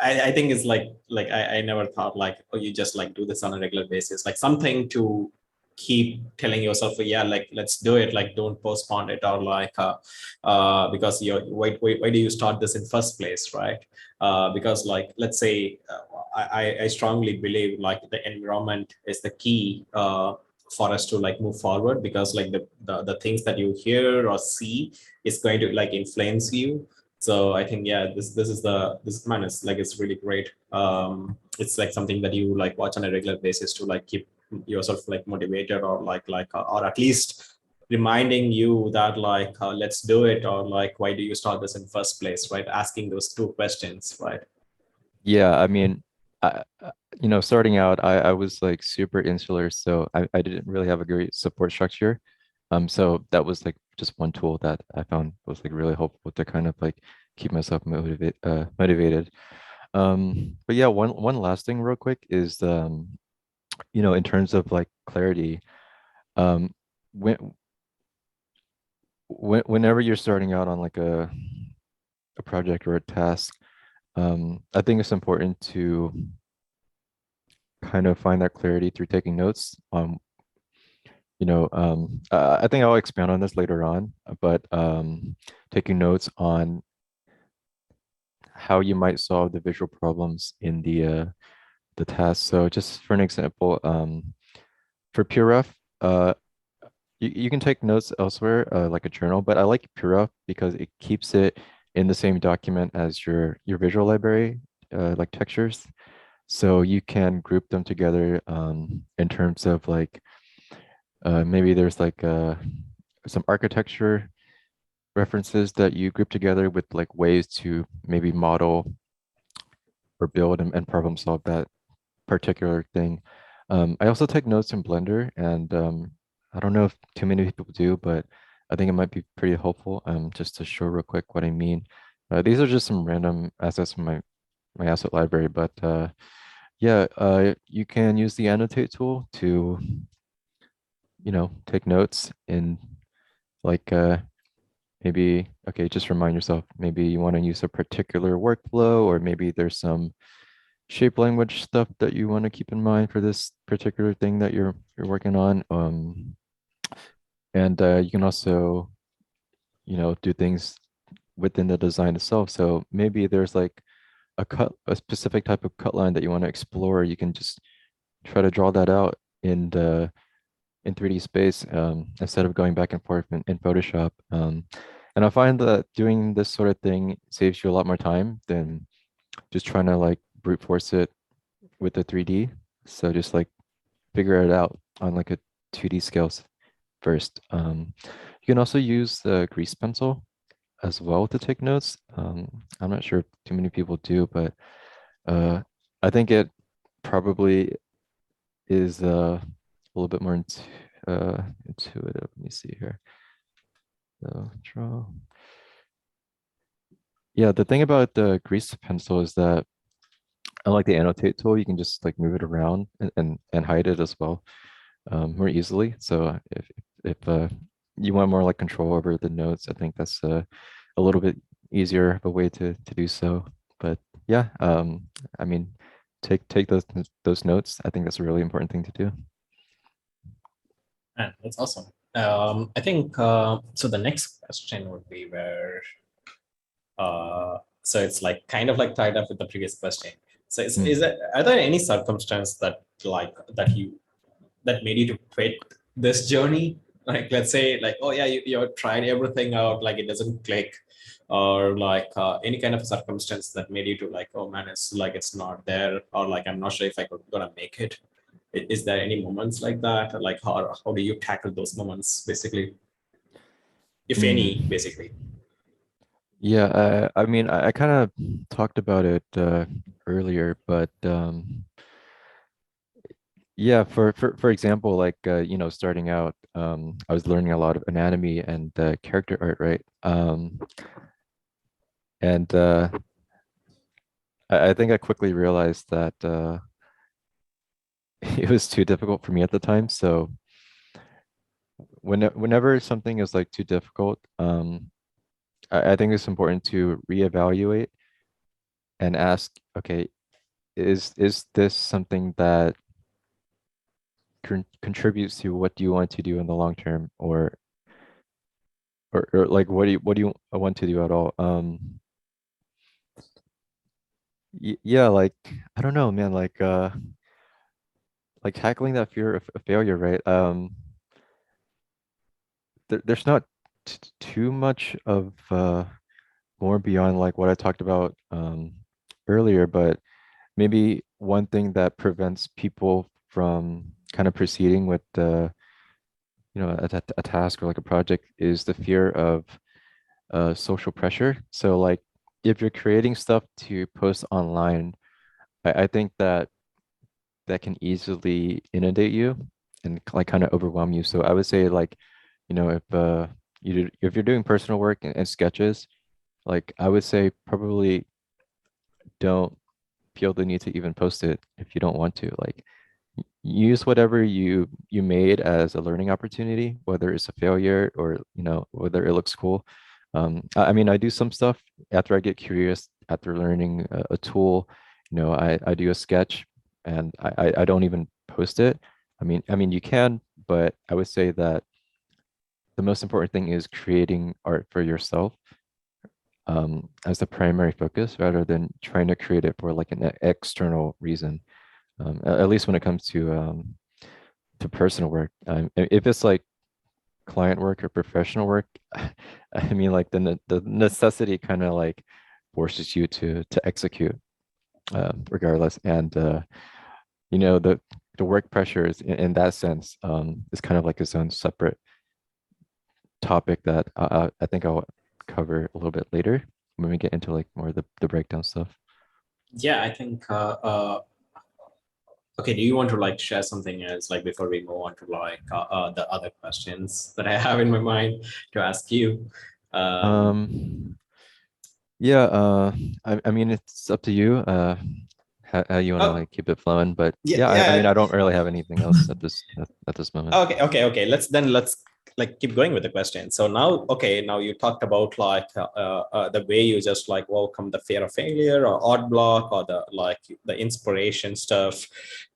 Speaker 2: I think it's like I never thought like, oh, you just like do this on a regular basis, like something to keep telling yourself, oh, yeah, like let's do it, like don't postpone it, or like because you're why do you start this in first place, right? Because like let's say I strongly believe like the environment is the key for us to like move forward, because like the things that you hear or see is going to like influence you. So I think, yeah, this man is like, it's really great. It's like something that you like watch on a regular basis to like keep yourself like motivated, or or at least reminding you that like let's do it, or like why do you start this in first place, right? Asking those two questions, right?
Speaker 1: Yeah, I mean, starting out, I was like super insular, so I didn't really have a great support structure. So that was like just one tool that I found was like really helpful to kind of like keep myself motivated. But yeah, one last thing real quick is in terms of like clarity, um, when whenever you're starting out on like a project or a task, I think it's important to kind of find that clarity through taking notes on, I think I'll expand on this later on, but taking notes on how you might solve the visual problems in the task. So just for an example, for PureRef, uh, you can take notes elsewhere, like a journal, but I like PureRef because it keeps it in the same document as your visual library, like textures. So you can group them together in terms of like maybe there's like some architecture references that you group together with like ways to maybe model or build and problem solve that particular thing. I also take notes in Blender, and I don't know if too many people do, but I think it might be pretty helpful. Just to show real quick what I mean. These are just some random assets from my asset library, but yeah, you can use the annotate tool to, take notes in like maybe, okay, just remind yourself, maybe you want to use a particular workflow, or maybe there's some shape language stuff that you want to keep in mind for this particular thing that you're working on. And you can also, do things within the design itself. So maybe there's like a specific type of cut line that you want to explore. You can just try to draw that out in 3D space, instead of going back and forth in Photoshop. And I find that doing this sort of thing saves you a lot more time than just trying to like brute force it with the 3D. So just like figure it out on like a 2D scales first. You can also use the grease pencil as well to take notes. I'm not sure if too many people do, but I think it probably is a little bit more intuitive. Let me see here. So draw. Yeah, the thing about the grease pencil is that unlike the annotate tool, you can just like move it around and hide it as well, more easily. So if you want more like control over the notes, I think that's a little bit easier of a way to do so. But yeah, I mean, take those notes. I think that's a really important thing to do.
Speaker 2: Yeah, that's awesome. I think so. The next question would be where so it's like kind of like tied up with the previous question. So is
Speaker 1: Mm.
Speaker 2: there, are there any circumstance that like that made you to quit this journey? Like let's say like, oh yeah, you tried everything out, like it doesn't click, or like any kind of circumstance that made you to like, oh man, it's like it's not there, or like I'm not sure if I could gonna make it. Is there any moments like that? Or like how do you tackle those moments basically, if any,
Speaker 1: Mm.
Speaker 2: basically?
Speaker 1: Yeah, I mean, I kind of talked about it earlier, but yeah, for example, like starting out, I was learning a lot of anatomy and character art, right? And I think I quickly realized that it was too difficult for me at the time. So whenever something is like too difficult, I think it's important to reevaluate and ask, okay, is this something that contributes to what do you want to do in the long term, or like what do you want to do at all? Yeah, like I don't know, man, like tackling that fear of failure, right? There's not too much of more beyond like what I talked about earlier, but maybe one thing that prevents people from kind of proceeding with a task or like a project is the fear of social pressure. So like if you're creating stuff to post online, I think that that can easily inundate you and like kind of overwhelm you. So I would say like, if if you're doing personal work and sketches, like I would say probably don't feel the need to even post it if you don't want to. Like use whatever you made as a learning opportunity, whether it's a failure or whether it looks cool. I mean, I do some stuff after I get curious after learning a tool. I do a sketch and I don't even post it. I mean you can, but I would say that the most important thing is creating art for yourself as the primary focus rather than trying to create it for like an external reason. At least when it comes to personal work. If it's like client work or professional work, I mean, like the necessity kind of like forces you to execute regardless. And the work pressures in that sense is kind of like its own separate topic that I think I'll cover a little bit later when we get into like more of the breakdown stuff.
Speaker 2: Yeah, I think okay, do you want to like share something else like before we move on to like the other questions that I have in my mind to ask you? Um,
Speaker 1: Um, yeah, I mean, it's up to you. How you want to
Speaker 2: oh,
Speaker 1: like keep it flowing, but
Speaker 2: yeah,
Speaker 1: yeah, I mean,
Speaker 2: yeah.
Speaker 1: I don't really have anything else at this moment.
Speaker 2: Okay. Let's like keep going with the question. So now, okay, now you talked about like the way you just like welcome the fear of failure or odd block or the like the inspiration stuff,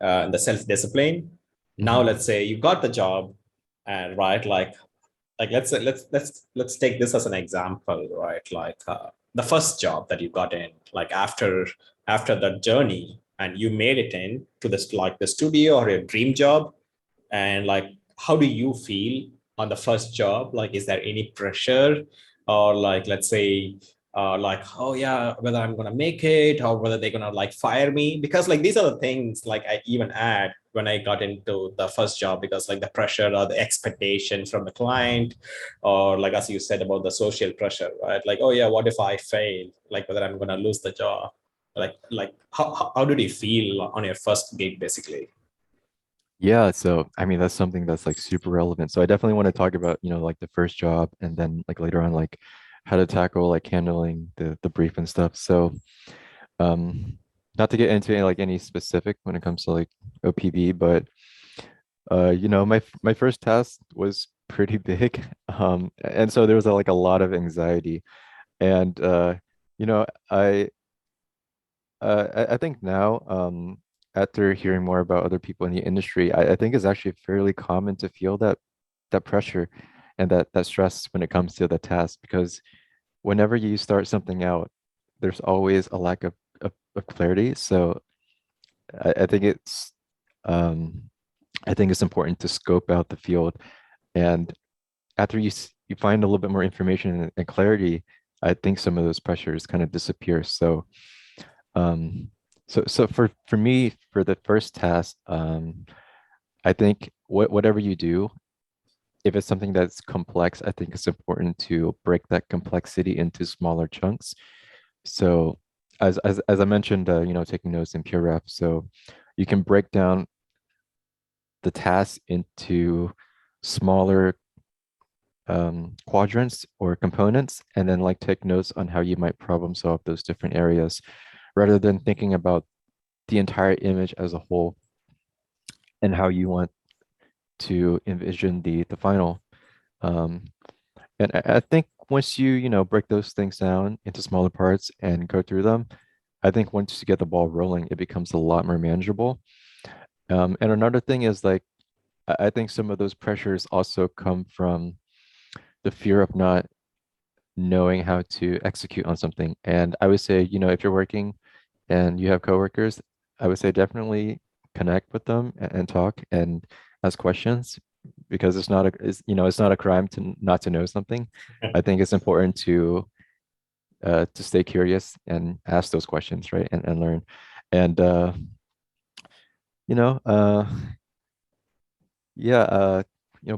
Speaker 2: and the self discipline. Now
Speaker 1: Hmm.
Speaker 2: let's say you got the job, and right, like let's say let's take this as an example, right? Like the first job that you got in, like after the journey, and you made it in to this like the studio or your dream job, and like how do you feel on the first job? Like is there any pressure, or like let's say like oh yeah, whether I'm gonna make it or whether they're gonna like fire me? Because like these are the things like I even had when I got into the first job, because like the pressure or the expectation from the client, or like as you said about the social pressure, right? Like oh yeah, what if I fail, like whether I'm gonna lose the job? Like how did you feel on your first gig basically?
Speaker 1: Yeah, so I mean, that's something that's like super relevant. So I definitely want to talk about, like the first job and then like later on, like how to tackle like handling the brief and stuff. So um, not to get into like any specific when it comes to like OPB, but my first task was pretty big. And so there was like a lot of anxiety. And you know, I think now, after hearing more about other people in the industry, I think it's actually fairly common to feel that pressure and that stress when it comes to the task, because whenever you start something out, there's always a lack of clarity. So I think um I think it's important to scope out the field, and after you find a little bit more information and clarity, I think some of those pressures kind of disappear. Um, so for me, for the first task, I think whatever you do, if it's something that's complex, I think it's important to break that complexity into smaller chunks. So as I mentioned, taking notes in pure ref, so you can break down the task into smaller quadrants or components, and then like take notes on how you might problem solve those different areas, rather than thinking about the entire image as a whole and how you want to envision the final. Um, and I think once you break those things down into smaller parts and go through them, I think once you get the ball rolling, it becomes a lot more manageable. And another thing is like I think some of those pressures also come from the fear of not knowing how to execute on something. And I would say, if you're working and you have coworkers, I would say definitely connect with them and talk and ask questions, because it's not a crime to not to know something. I think it's important to stay curious and ask those questions, right? And learn. And you know, yeah,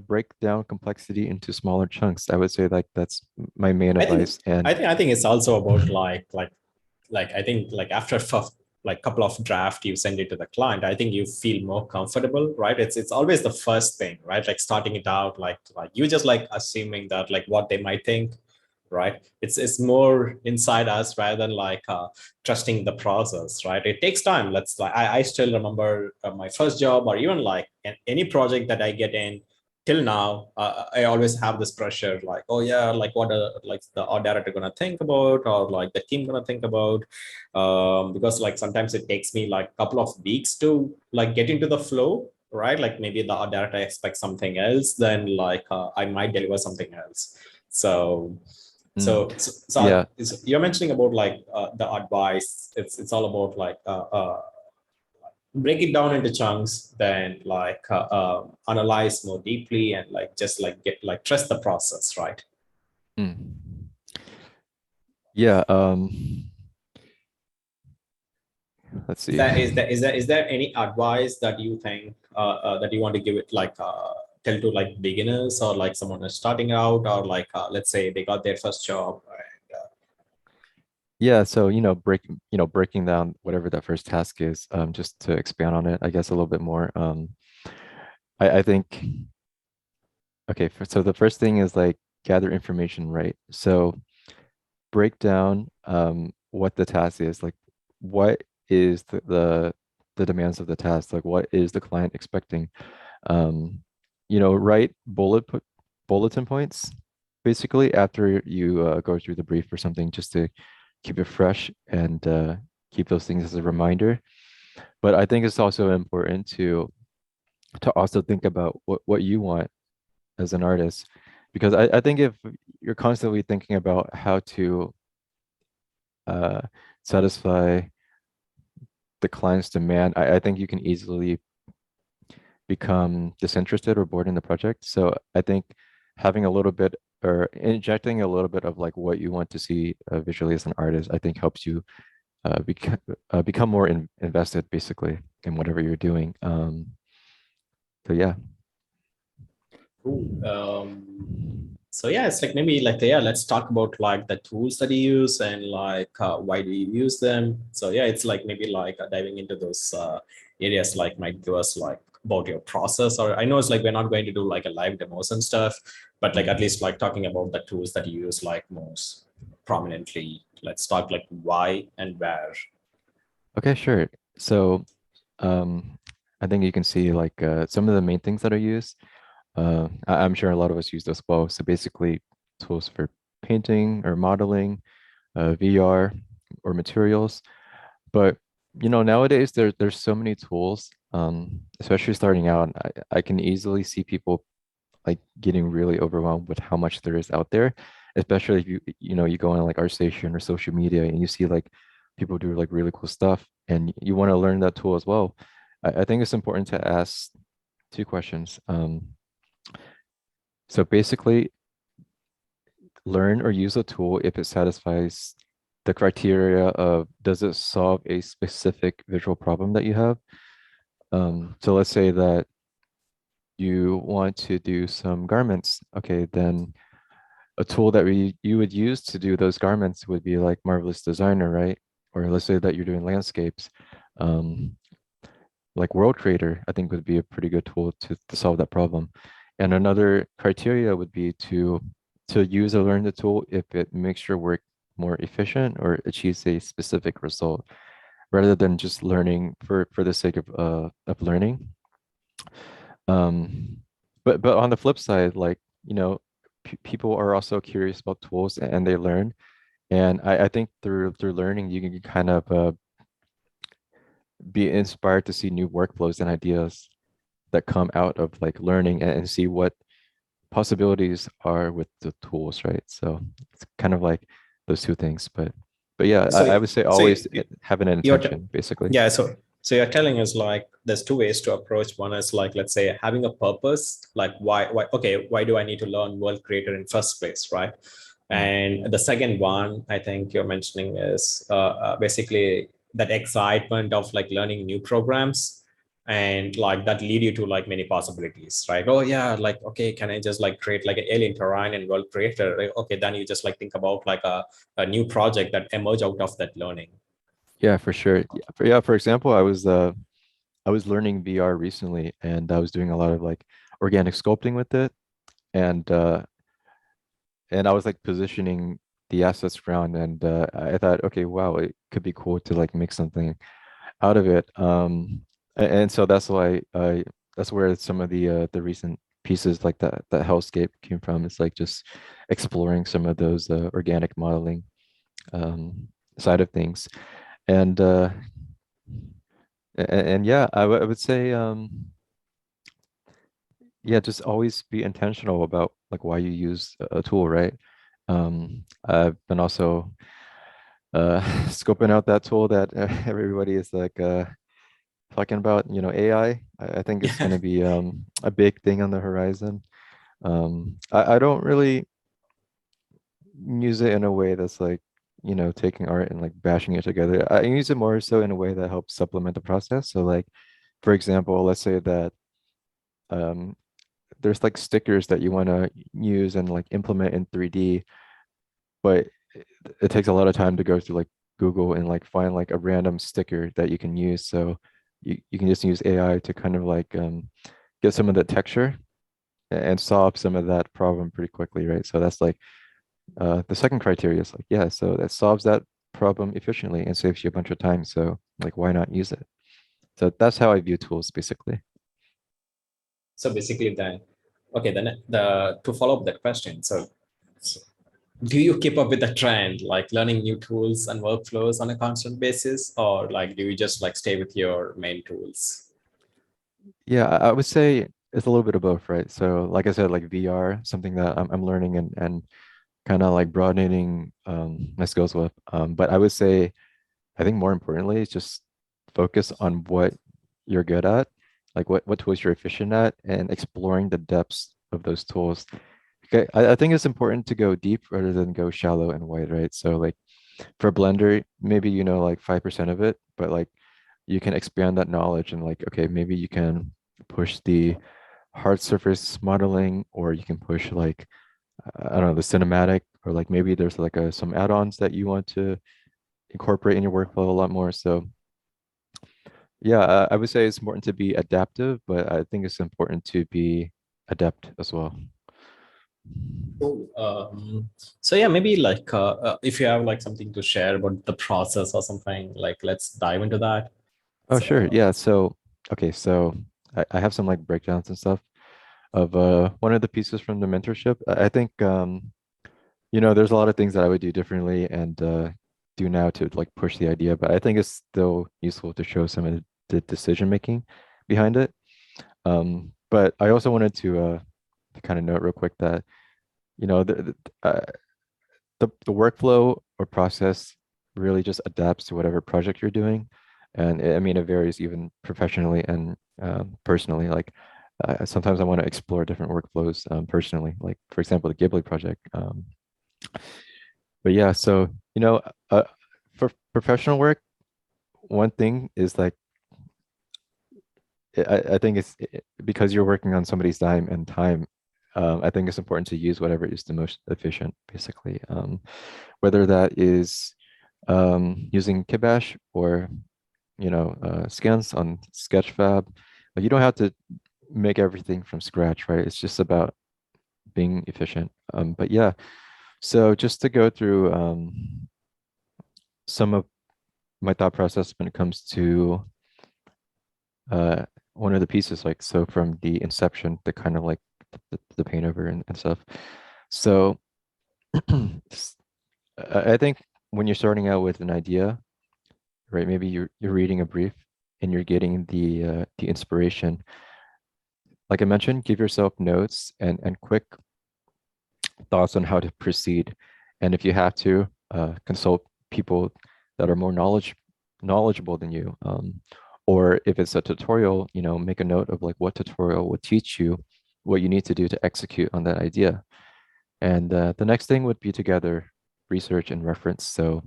Speaker 1: break down complexity into smaller chunks. I would say like that's my main
Speaker 2: I think
Speaker 1: advice. And
Speaker 2: I think it's also about like I think like after like couple of draft you send it to the client, I think you feel more comfortable, right? It's always the first thing, right? Like starting it out, like you just like assuming that like what they might think, right? It's more inside us rather than like trusting the process, right? It takes time. Let's like I still remember my first job, or even like any project that I get in till now, I always have this pressure, like, oh yeah, like what like the art director gonna think about, or like the team gonna think about, because like sometimes it takes me like a couple of weeks to like get into the flow, right? Like maybe the art director expects something else, then like I might deliver something else. So
Speaker 1: mm,
Speaker 2: so
Speaker 1: yeah,
Speaker 2: you're mentioning about like the advice. It's all about like break it down into chunks, then like analyze more deeply, and like just like get like trust the process, right?
Speaker 1: mm, yeah. Let's
Speaker 2: Is
Speaker 1: see.
Speaker 2: that is there any advice that you think that you want to give it, like tell to like beginners, or like someone who's starting out, or like let's say they got their first job, and,
Speaker 1: Yeah, so breaking down whatever that first task is, just to expand on it, I guess a little bit more. I think okay, so the first thing is like gather information, right? So break down what the task is, like what is the demands of the task, like what is the client expecting? Um, write bulletin points basically after you go through the brief or something, just to keep it fresh and keep those things as a reminder. But I think it's also important to also think about what you want as an artist, because I think if you're constantly thinking about how to uh, satisfy the client's demand, I think you can easily become disinterested or bored in the project. So I think having a little bit or injecting a little bit of like what you want to see visually as an artist, I think helps you become more invested basically in whatever you're doing. So yeah.
Speaker 2: cool. So yeah, it's like maybe like yeah, let's talk about like the tools that you use, and like why do you use them. So yeah, it's like maybe like diving into those areas like might give us like about your process. Or I know it's like we're not going to do like a live demos and stuff, but like at least
Speaker 1: Mm.
Speaker 2: like talking about the tools that you use like most prominently. Let's talk like why and where.
Speaker 1: Okay, sure. So um, I think you can see like some of the main things that are used. I'm sure a lot of us use those well. So basically, tools for painting or modeling, VR or materials. But nowadays there's so many tools, especially starting out. I can easily see people like getting really overwhelmed with how much there is out there, especially if you go on like ArtStation or social media and you see like people do like really cool stuff and you want to learn that tool as well. I think it's important to ask two questions. So basically, learn or use a tool if it satisfies the criteria of does it solve a specific visual problem that you have. So let's say that you want to do some garments. Okay, then a tool that you would use to do those garments would be like Marvelous Designer, right? Or let's say that you're doing landscapes. Um, like World Creator, I think would be a pretty good tool to solve that problem. And another criteria would be to use or learn the tool if it makes your work more efficient or achieves a specific result, rather than just learning for the sake of learning. Um, but on the flip side, like, people are also curious about tools and they learn. And I think through learning, you can kind of be inspired to see new workflows and ideas that come out of like learning and see what possibilities are with the tools, right? So it's kind of like those two things. But yeah,
Speaker 2: So,
Speaker 1: I would say
Speaker 2: so
Speaker 1: always having an
Speaker 2: you're
Speaker 1: intention, basically.
Speaker 2: yeah. So you're telling us like there's two ways to approach. One is like, let's say, having a purpose, like why do I need to learn World Creator in first place, right?
Speaker 1: Mm.
Speaker 2: And the second one, I think you're mentioning is basically that excitement of like learning new programs, and like that lead you to like many possibilities, right? Oh yeah, like okay, can I just like create like an alien terrain and World Creator? Like, okay, then you just like think about like a new project that emerge out of that learning.
Speaker 1: Yeah, for sure. For example, I was learning VR recently and I was doing a lot of like organic sculpting with it. And and I was like positioning the assets around, and I thought, okay, wow, it could be cool to like make something out of it. And so that's why I that's where some of the recent pieces like that hellscape came from. It's like just exploring some of those organic modeling um side of things. And and yeah, I would say yeah, just always be intentional about like why you use a tool, right? I've been also scoping out that tool that everybody is like talking about, AI. I think it's going to be a big thing on the horizon. I don't really use it in a way that's like, taking art and like bashing it together. I use it more so in a way that helps supplement the process. So like, for example, let's say that um, there's like stickers that you want to use and like implement in 3D, but it takes a lot of time to go through like Google and like find like a random sticker that you can use. So you can just use AI to kind of like get some of the texture and solve some of that problem pretty quickly, right? So that's like the second criteria is like, yeah, so that solves that problem efficiently and saves you a bunch of time. So like, why not use it? So that's how I view tools basically.
Speaker 2: So basically then, okay, then the to follow up that question. So do you keep up with the trend, like learning new tools and workflows on a constant basis, or like do you just like stay with your main tools?
Speaker 1: Yeah, I would say it's a little bit of both, right? So like I said, like VR, something that I'm learning and kind of like broadening my skills with. But I would say I think more importantly is just focus on what you're good at, like what tools you're efficient at, and exploring the depths of those tools. Okay, I think it's important to go deep rather than go shallow and wide, right? So like for Blender, maybe you know like 5% of it, but like you can expand that knowledge and like, okay, maybe you can push the hard surface modeling, or you can push like I don't know, the cinematic, or like maybe there's like some add-ons that you want to incorporate in your workflow a lot more. So yeah, I would say it's important to be adaptive, but I think it's important to be adept as well.
Speaker 2: Cool. So yeah, maybe like if you have like something to share about the process or something, like let's dive into that.
Speaker 1: Oh, sure.
Speaker 2: So
Speaker 1: Yeah. So, okay. So I have some like breakdowns and stuff of one of the pieces from the mentorship. I think there's a lot of things that I would do differently and do now to like push the idea, but I think it's still useful to show some of the decision making behind it. But I also wanted to kind of note real quick that you know the workflow or process really just adapts to whatever project you're doing, and I mean it varies even professionally and personally. Like sometimes I want to explore different workflows personally, like for example the Ghibli project. But yeah, so uh, for professional work, one thing is like I think because you're working on somebody's dime and time. I think it's important to use whatever is the most efficient, basically. Whether that is using Kibash or scans on Sketchfab. Like you don't have to make everything from scratch, right? It's just about being efficient. But yeah, so just to go through some of my thought process when it comes to one of the pieces, like so from the inception, the kind of like the paint over and stuff. So I think when you're starting out with an idea, right? Maybe you're reading a brief and you're getting the inspiration. Like I mentioned, give yourself notes and quick thoughts on how to proceed. And if you have to, consult people that are more knowledgeable than you. Or if it's a tutorial, make a note of like what tutorial will teach you what you need to do to execute on that idea. And the next thing would be to gather research and reference. So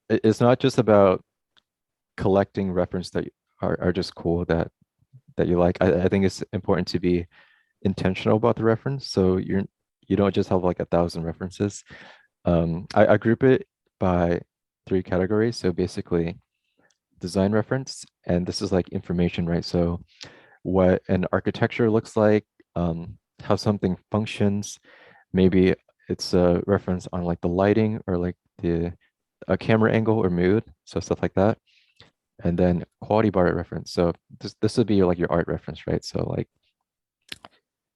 Speaker 1: it's not just about collecting reference that are just cool that you like. I think it's important to be intentional about the reference. So you don't just have like 1,000 references. I group it by 3 categories. So basically design reference, and this is like information, right? So what an architecture looks like, how something functions. Maybe it's a reference on like the lighting or like the a camera angle or mood, so stuff like that. And then quality bar reference. So this would be like your art reference, right? So like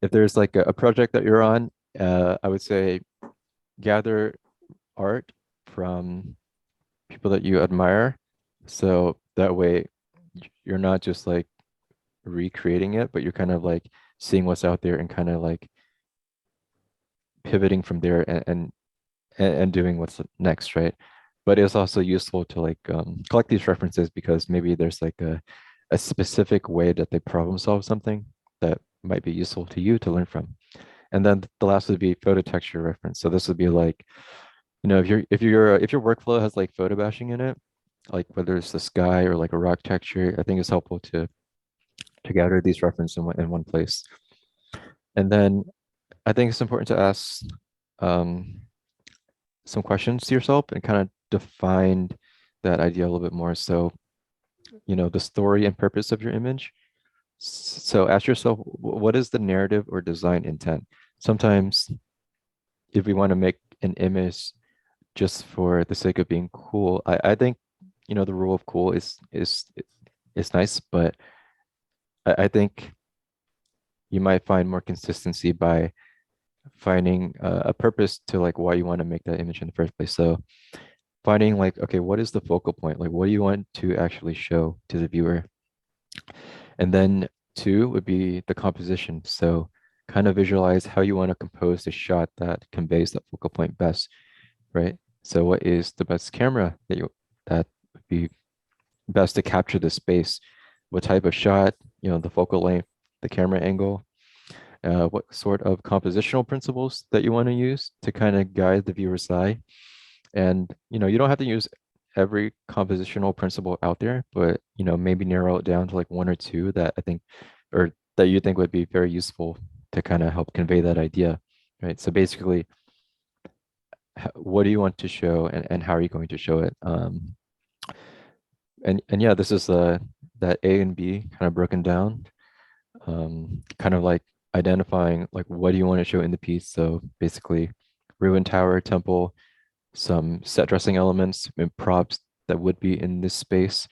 Speaker 1: if there's like a project that you're on, I would say gather art from people that you admire. So that way you're not just like recreating it, but you're kind of like seeing what's out there and kind of like pivoting from there and doing what's next, right? But it's also useful to like collect these references because maybe there's like a specific way that they problem solve something that might be useful to you to learn from. And then the last would be photo texture reference. So this would be like, if your workflow has like photo bashing in it, like whether it's the sky or like a rock texture, I think it's helpful to gather these references in one place. And then I think it's important to ask um, some questions to yourself and kind of define that idea a little bit more. So, the story and purpose of your image. So ask yourself, what is the narrative or design intent? Sometimes if we want to make an image just for the sake of being cool, I think, the rule of cool is nice, but I think you might find more consistency by finding a purpose to like why you want to make that image in the first place. So finding like, okay, what is the focal point? Like, what do you want to actually show to the viewer? And then 2 would be the composition. So kind of visualize how you want to compose the shot that conveys that focal point best, right? So what is the best camera that would be best to capture the space? What type of shot, the focal length, the camera angle, what sort of compositional principles that you want to use to kind of guide the viewer's eye. And you don't have to use every compositional principle out there, but maybe narrow it down to like 1 or 2 that I think or that you think would be very useful to kind of help convey that idea, right? So basically, what do you want to show and how are you going to show it? And yeah, this is that A and B kind of broken down, kind of like identifying like what do you want to show in the piece. So basically, ruined tower, temple, some set dressing elements and props that would be in this space.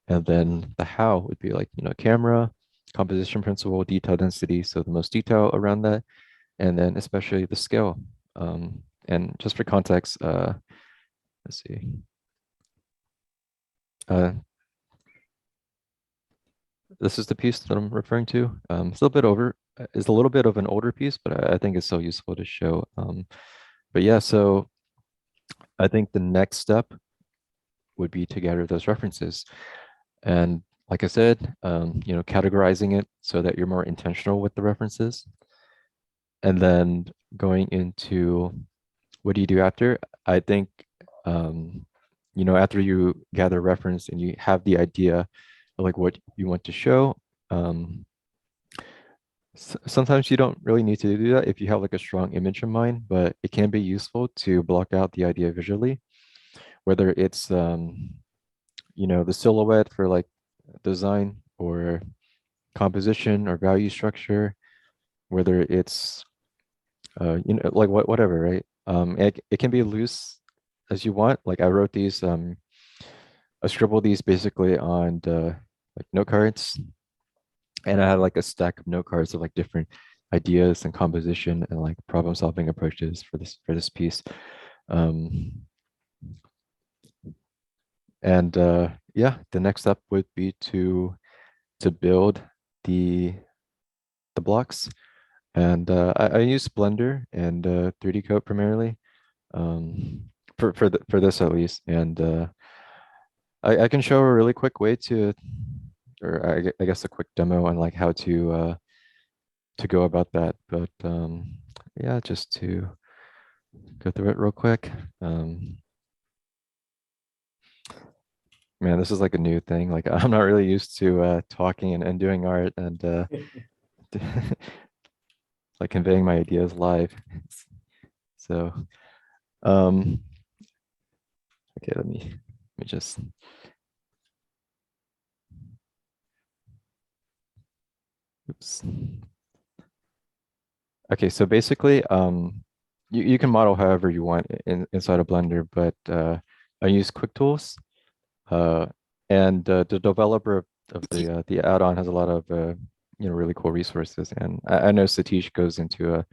Speaker 1: And then the how would be like, camera, composition principle, detail density. So the most detail around that. And then especially the scale. And just for context, let's see. This is the piece that I'm referring to. It's a little bit of an older piece, but I think it's so useful to show. But yeah, so I think the next step would be to gather those references. And like I said, categorizing it so that you're more intentional with the references. And then going into what do you do after? I think, after you gather reference and you have the idea, like what you want to show. Um, Sometimes you don't really need to do that if you have like a strong image in mind, but it can be useful to block out the idea visually, whether it's the silhouette for like design or composition or value structure, whether it's like whatever, right? It can be loose as you want. Like I wrote these, I scribbled these basically on the like note cards, and I had like a stack of note cards of like different ideas and composition and like problem solving approaches for this piece. Um, and yeah, the next step would be to build the the blocks. And I use Blender and 3D Coat primarily, for this at least. And I can show a really quick way to, or I guess a quick demo on like how to go about that. But yeah, just to go through it real quick. Man, this is like a new thing. Like I'm not really used to talking and doing art and like conveying my ideas live. So okay, let me just oops. Okay, so basically, you can model however you want inside of Blender, but I use Quick Tools, uh, and the developer of the add-on has a lot of really cool resources, and I know Satish goes into a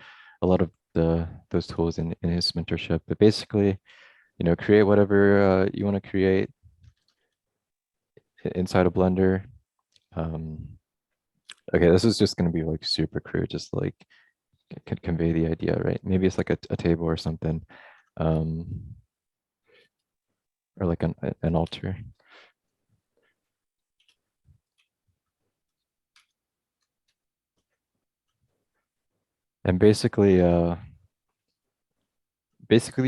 Speaker 1: lot of those tools in his mentorship. But basically, create whatever you want to create inside of Blender. Um, okay, this is just going to be like super crude, just like could convey the idea, right? Maybe it's like a table or something, um, or like an altar. And basically the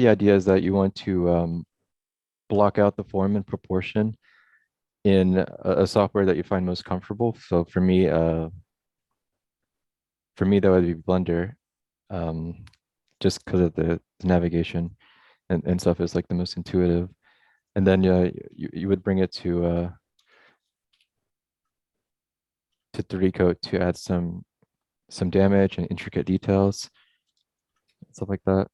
Speaker 1: idea is that you want to block out the form and proportion in a software that you find most comfortable. So for me that would be Blender, um, just because of the navigation and stuff is like the most intuitive. And then you would bring it to 3D Coat to add some damage and intricate details, stuff like that.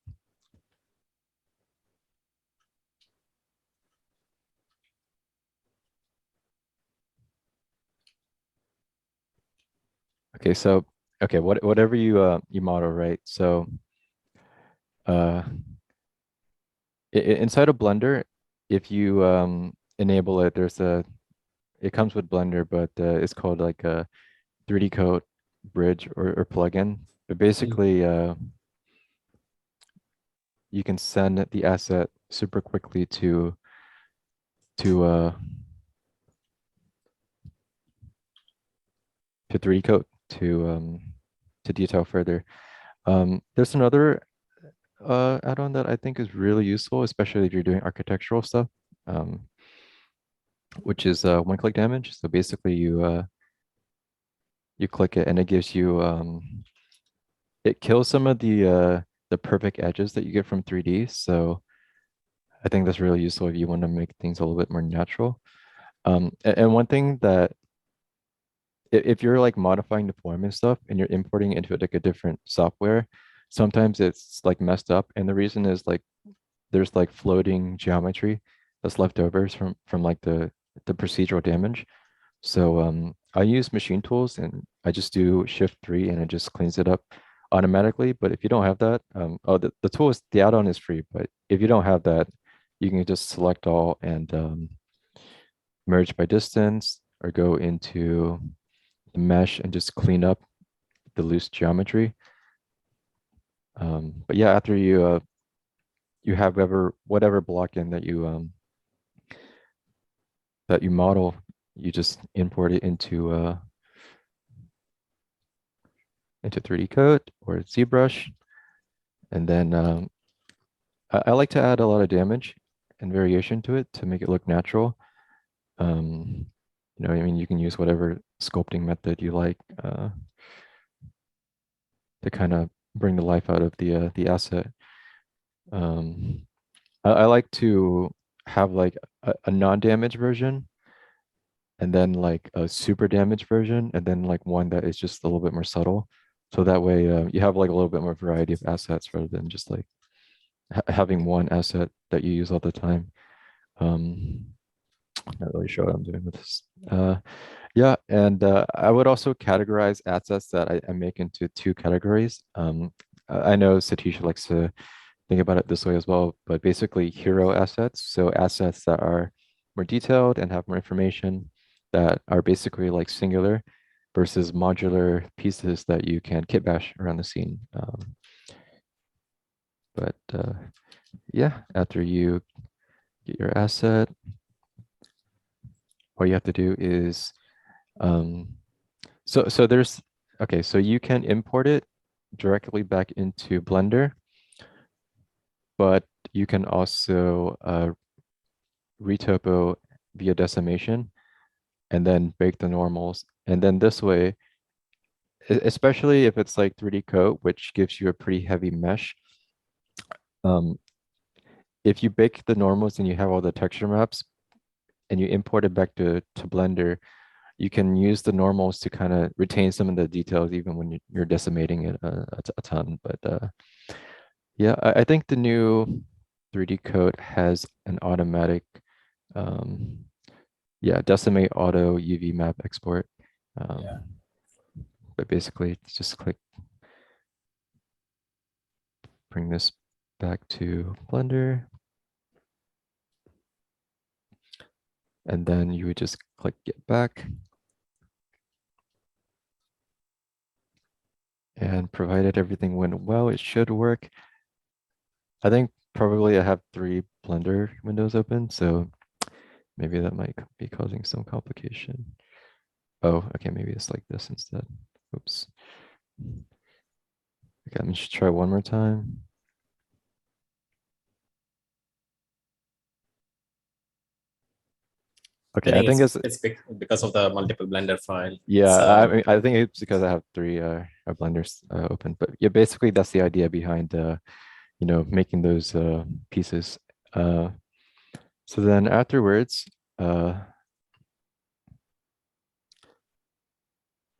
Speaker 1: Okay, so okay, whatever you model, right? So uh inside of Blender, if you enable it, it comes with Blender, but it's called like a 3D Coat bridge or plugin. But
Speaker 2: Mm.
Speaker 1: basically you can send the asset super quickly to uh to 3D Coat to detail further. There's another add-on that I think is really useful, especially if you're doing architectural stuff, um, which is one-click damage. So basically, you click it and it gives you it kills some of the perfect edges that you get from 3D. So I think that's really useful if you want to make things a little bit more natural. And one thing that if you're like modifying the form and stuff and you're importing it into like a different software, sometimes it's like messed up. And the reason is like there's like floating geometry that's left over from like the procedural damage. So I use machine tools and I just do Shift 3 and it just cleans it up automatically. But if you don't have that, the tool is the add-on is free, but if you don't have that, you can just select all and merge by distance or go into the mesh and just clean up the loose geometry. But yeah, after you have whatever block in that you model, you just import it into 3D Coat or ZBrush, and then I like to add a lot of damage and variation to it to make it look natural. Um, I mean, you can use whatever sculpting method you like to kind of bring the life out of the asset. Um, I like to have like a non-damage version and then like a super damage version and then like one that is just a little bit more subtle. So that way you have like a little bit more variety of assets rather than just like having one asset that you use all the time. Um, not really sure what I'm doing with this. Yeah, and I would also categorize assets that I make into two categories. I know Satish likes to think about it this way as well, but basically hero assets. So assets that are more detailed and have more information that are basically like singular versus modular pieces that you can kit bash around the scene. But yeah, after you get your asset, all you have to do is um, so there's okay, so you can import it directly back into Blender, but you can also retopo via decimation and then bake the normals. And then this way, especially if it's like 3D coat, which gives you a pretty heavy mesh, um, if you bake the normals and you have all the texture maps and you import it back to Blender, you can use the normals to kind of retain some of the details even when you're decimating it a ton. But yeah, I think the new 3D coat has an automatic, um, yeah, decimate auto UV map export.
Speaker 2: Yeah.
Speaker 1: But basically, it's just click, bring this back to Blender, and then you would just click get back. And provided everything went well, it should work. I think probably I have 3 Blender windows open, so maybe that might be causing some complication. Oh, okay, maybe it's like this instead. Oops. Okay, let me just try one more time.
Speaker 2: I
Speaker 1: Okay, I
Speaker 2: think
Speaker 1: think
Speaker 2: it's because of the multiple Blender file.
Speaker 1: yeah,
Speaker 2: It's
Speaker 1: I mean, I think it's because I have 3 blenders open. But yeah, basically that's the idea behind making those pieces. Uh, so then afterwards, uh,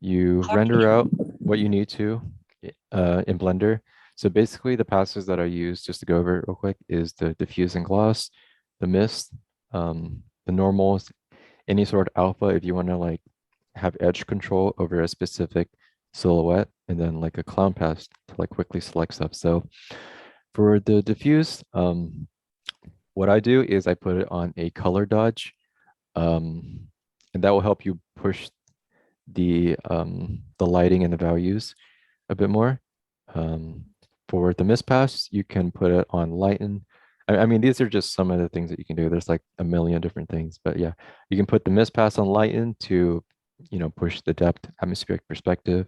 Speaker 1: you render out what you need to in Blender. So basically the passes that I use, just to go over it real quick, is the diffuse and gloss, the mist, the normals, any sort of alpha if you want to like have edge control over a specific silhouette, and then like a clown pass to like quickly select stuff. So for the diffuse, what I do is I put it on a color dodge, um, and that will help you push the lighting and the values a bit more. Um, for the mist pass, you can put it on lighten. I mean, these are just some of the things that you can do. There's like a million different things, but yeah, you can put the mist pass on lighten to, push the depth atmospheric perspective.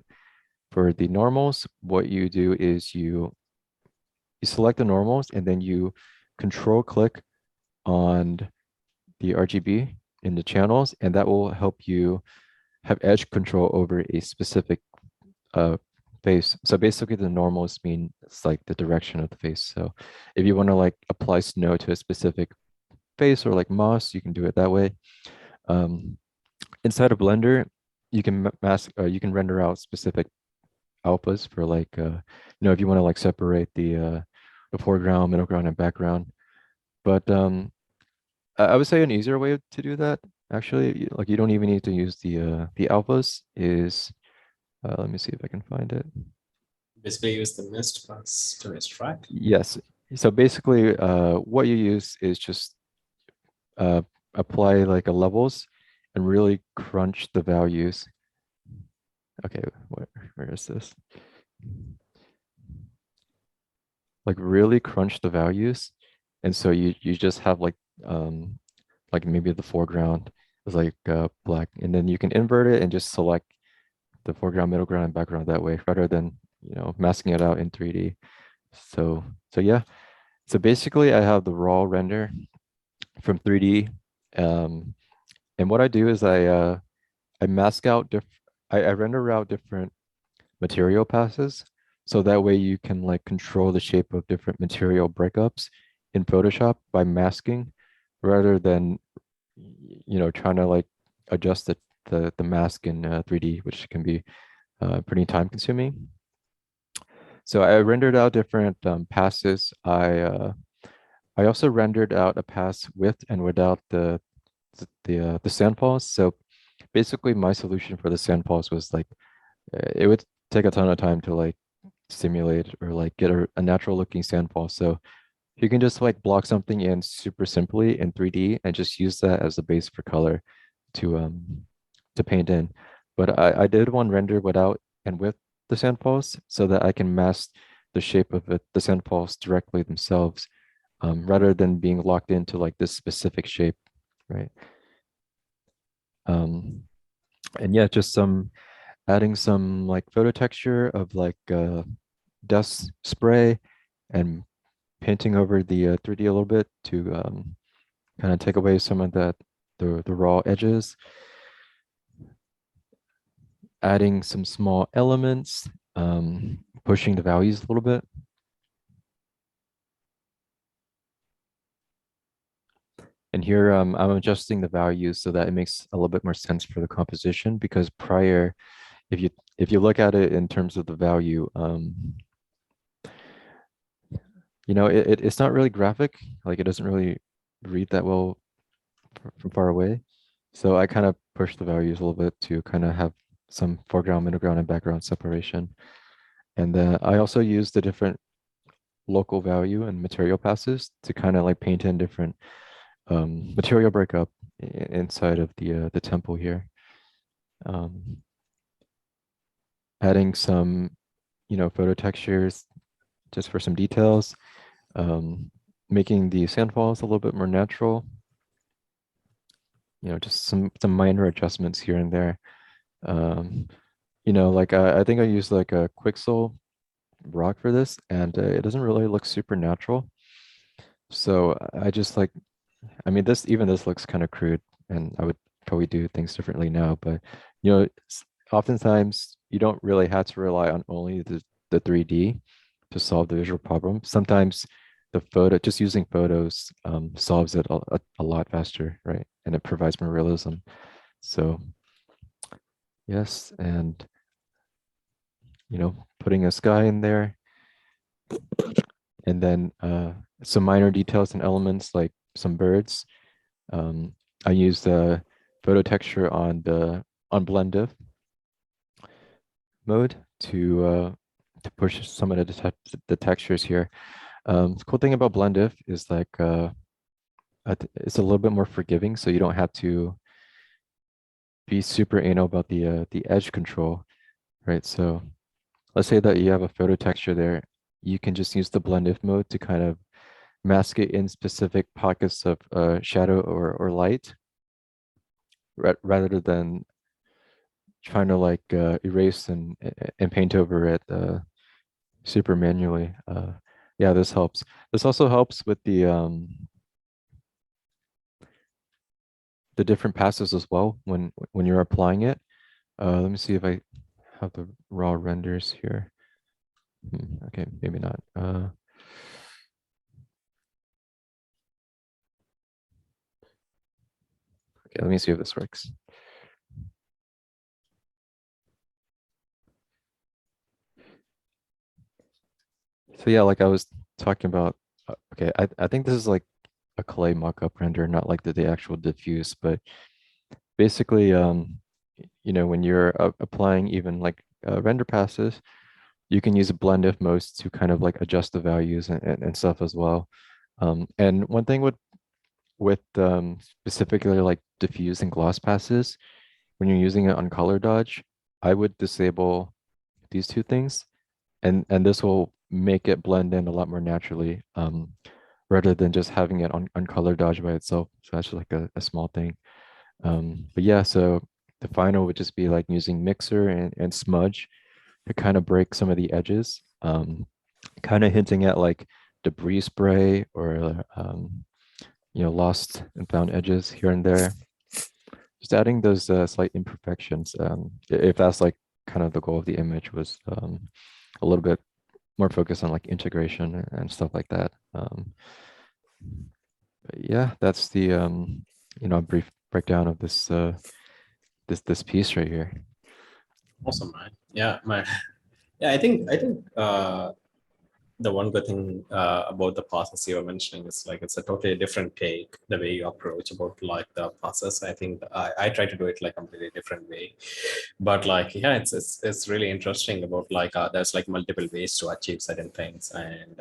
Speaker 1: For the normals, what you do is you select the normals and then you control click on the RGB in the channels, and that will help you have edge control over a specific uh, face. So basically the normals mean it's like the direction of the face. So if you want to like apply snow to a specific face or like moss, you can do it that way. Um, inside of Blender, you can mask, you can render out specific alphas for like, if you want to like separate the foreground, middle ground, and background. But I would say an easier way to do that, actually, like you don't even need to use the alphas is, let me see if I can find it.
Speaker 2: basically use the mist pass to mist, right?
Speaker 1: Yes. So basically, what you use is just uh, apply like a levels and really crunch the values. Okay, where is this? Like really crunch the values, and so you just have like maybe the foreground is like black, and then you can invert it and just select the foreground, middle ground, and background that way, rather than masking it out in 3D. So yeah. So basically, I have the raw render from 3D. And what I do is I mask out I render out different material passes. So that way you can like control the shape of different material breakups in Photoshop by masking rather than trying to like adjust the mask in 3D, which can be pretty time consuming. So I rendered out different passes. I also rendered out a pass with and without the sandfalls. So basically my solution for the sandfalls was like it would take a ton of time to like simulate or like get a natural looking sandfall. So you can just like block something in super simply in 3D and just use that as the base for color to paint in. But I did one render without and with the sandfalls so that I can mask the shape of the sandfalls directly themselves, rather than being locked into like this specific shape, right? Um, and yeah, just adding some like photo texture of like dust spray and painting over the 3D a little bit to kind of take away some of the raw edges, adding some small elements, pushing the values a little bit. And here I'm adjusting the values so that it makes a little bit more sense for the composition because prior, if you look at it in terms of the value, it's not really graphic. Like it doesn't really read that well from far away. So I kind of push the values a little bit to kind of have some foreground, middle ground, and background separation. And then I also use the different local value and material passes to kind of like paint in different material breakup inside of the temple here. Um, Adding some, photo textures just for some details, making the sandfalls a little bit more natural. Just some minor adjustments here and there. Um, like I think I used like a Quixel rock for this, and it doesn't really look super natural. So I just like, I mean, this looks kind of crude, and I would probably do things differently now. But oftentimes you don't really have to rely on only the 3D to solve the visual problem. Sometimes just using photos solves it a lot faster, right? And it provides more realism. So yes, and putting a sky in there, and then some minor details and elements like some birds. I used the photo texture on blend diff mode to push some of the textures here. The cool thing about blend diff is like it's a little bit more forgiving, so you don't have to be super anal about the edge control, right? So let's say that you have a photo texture there, you can just use the blend diff mode to kind of mask it in specific pockets of shadow or light, rather than trying to like erase and paint over it super manually. Yeah, this helps. This also helps with the different passes as well when you're applying it. Let me see if I have the raw renders here. Okay, maybe not. Okay, let me see if this works. So yeah, like I was talking about, okay, I think this is like a clay mock-up render, not like the actual diffuse, but basically, when you're applying even like render passes, you can use a blend if modes to kind of like adjust the values and stuff as well. And one thing with specifically like diffuse and gloss passes, when you're using it on color dodge, I would disable these two things, and this will make it blend in a lot more naturally, rather than just having it on color dodge by itself. So that's just like a small thing. But yeah, so the final would just be like using mixer and smudge to kind of break some of the edges, kind of hinting at like debris spray or lost and found edges here and there. just adding those slight imperfections. If that's like kind of the goal of the image was a little bit more focused on like integration and stuff like that. But yeah, that's the brief breakdown of this piece right here.
Speaker 2: Awesome, man. Yeah, man. Yeah, I think the one good thing about the process you were mentioning is like it's a totally different take the way you approach about like the process. I think I try to do it like a completely different way, but like yeah, it's really interesting about like there's like multiple ways to achieve certain things, and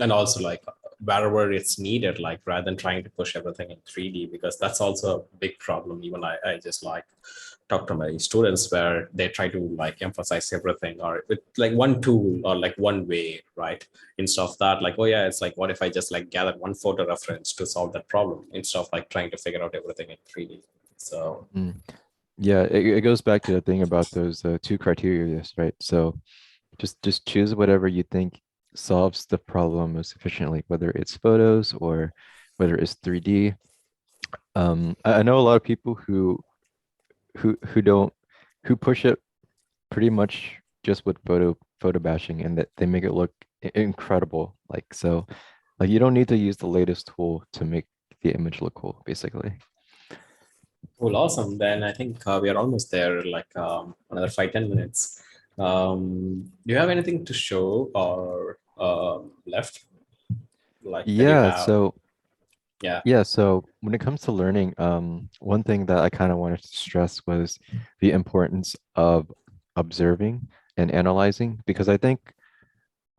Speaker 2: also like wherever it's needed, like rather than trying to push everything in 3D, because that's also a big problem. Even I just like talk to my students where they try to like emphasize everything or with like one tool or like one way, right? Instead of that, like, oh yeah, it's like, what if I just like gather one photo reference to solve that problem instead of like trying to figure out everything in 3D. So
Speaker 1: Mm. Yeah, it goes back to the thing about those two criteria, right? So just choose whatever you think solves the problem most efficiently, whether it's photos or whether it's 3D. I know a lot of people who don't who push it pretty much just with photo bashing, and that they make it look incredible. Like so, like you don't need to use the latest tool to make the image look cool, basically.
Speaker 2: cool, awesome. Then I think we are almost there, like another 5-10 minutes. Do you have anything to show or left? Like that you
Speaker 1: Yeah,
Speaker 2: have?
Speaker 1: so
Speaker 2: Yeah.
Speaker 1: yeah, so when it comes to learning, one thing that I kind of wanted to stress was the importance of observing and analyzing, because I think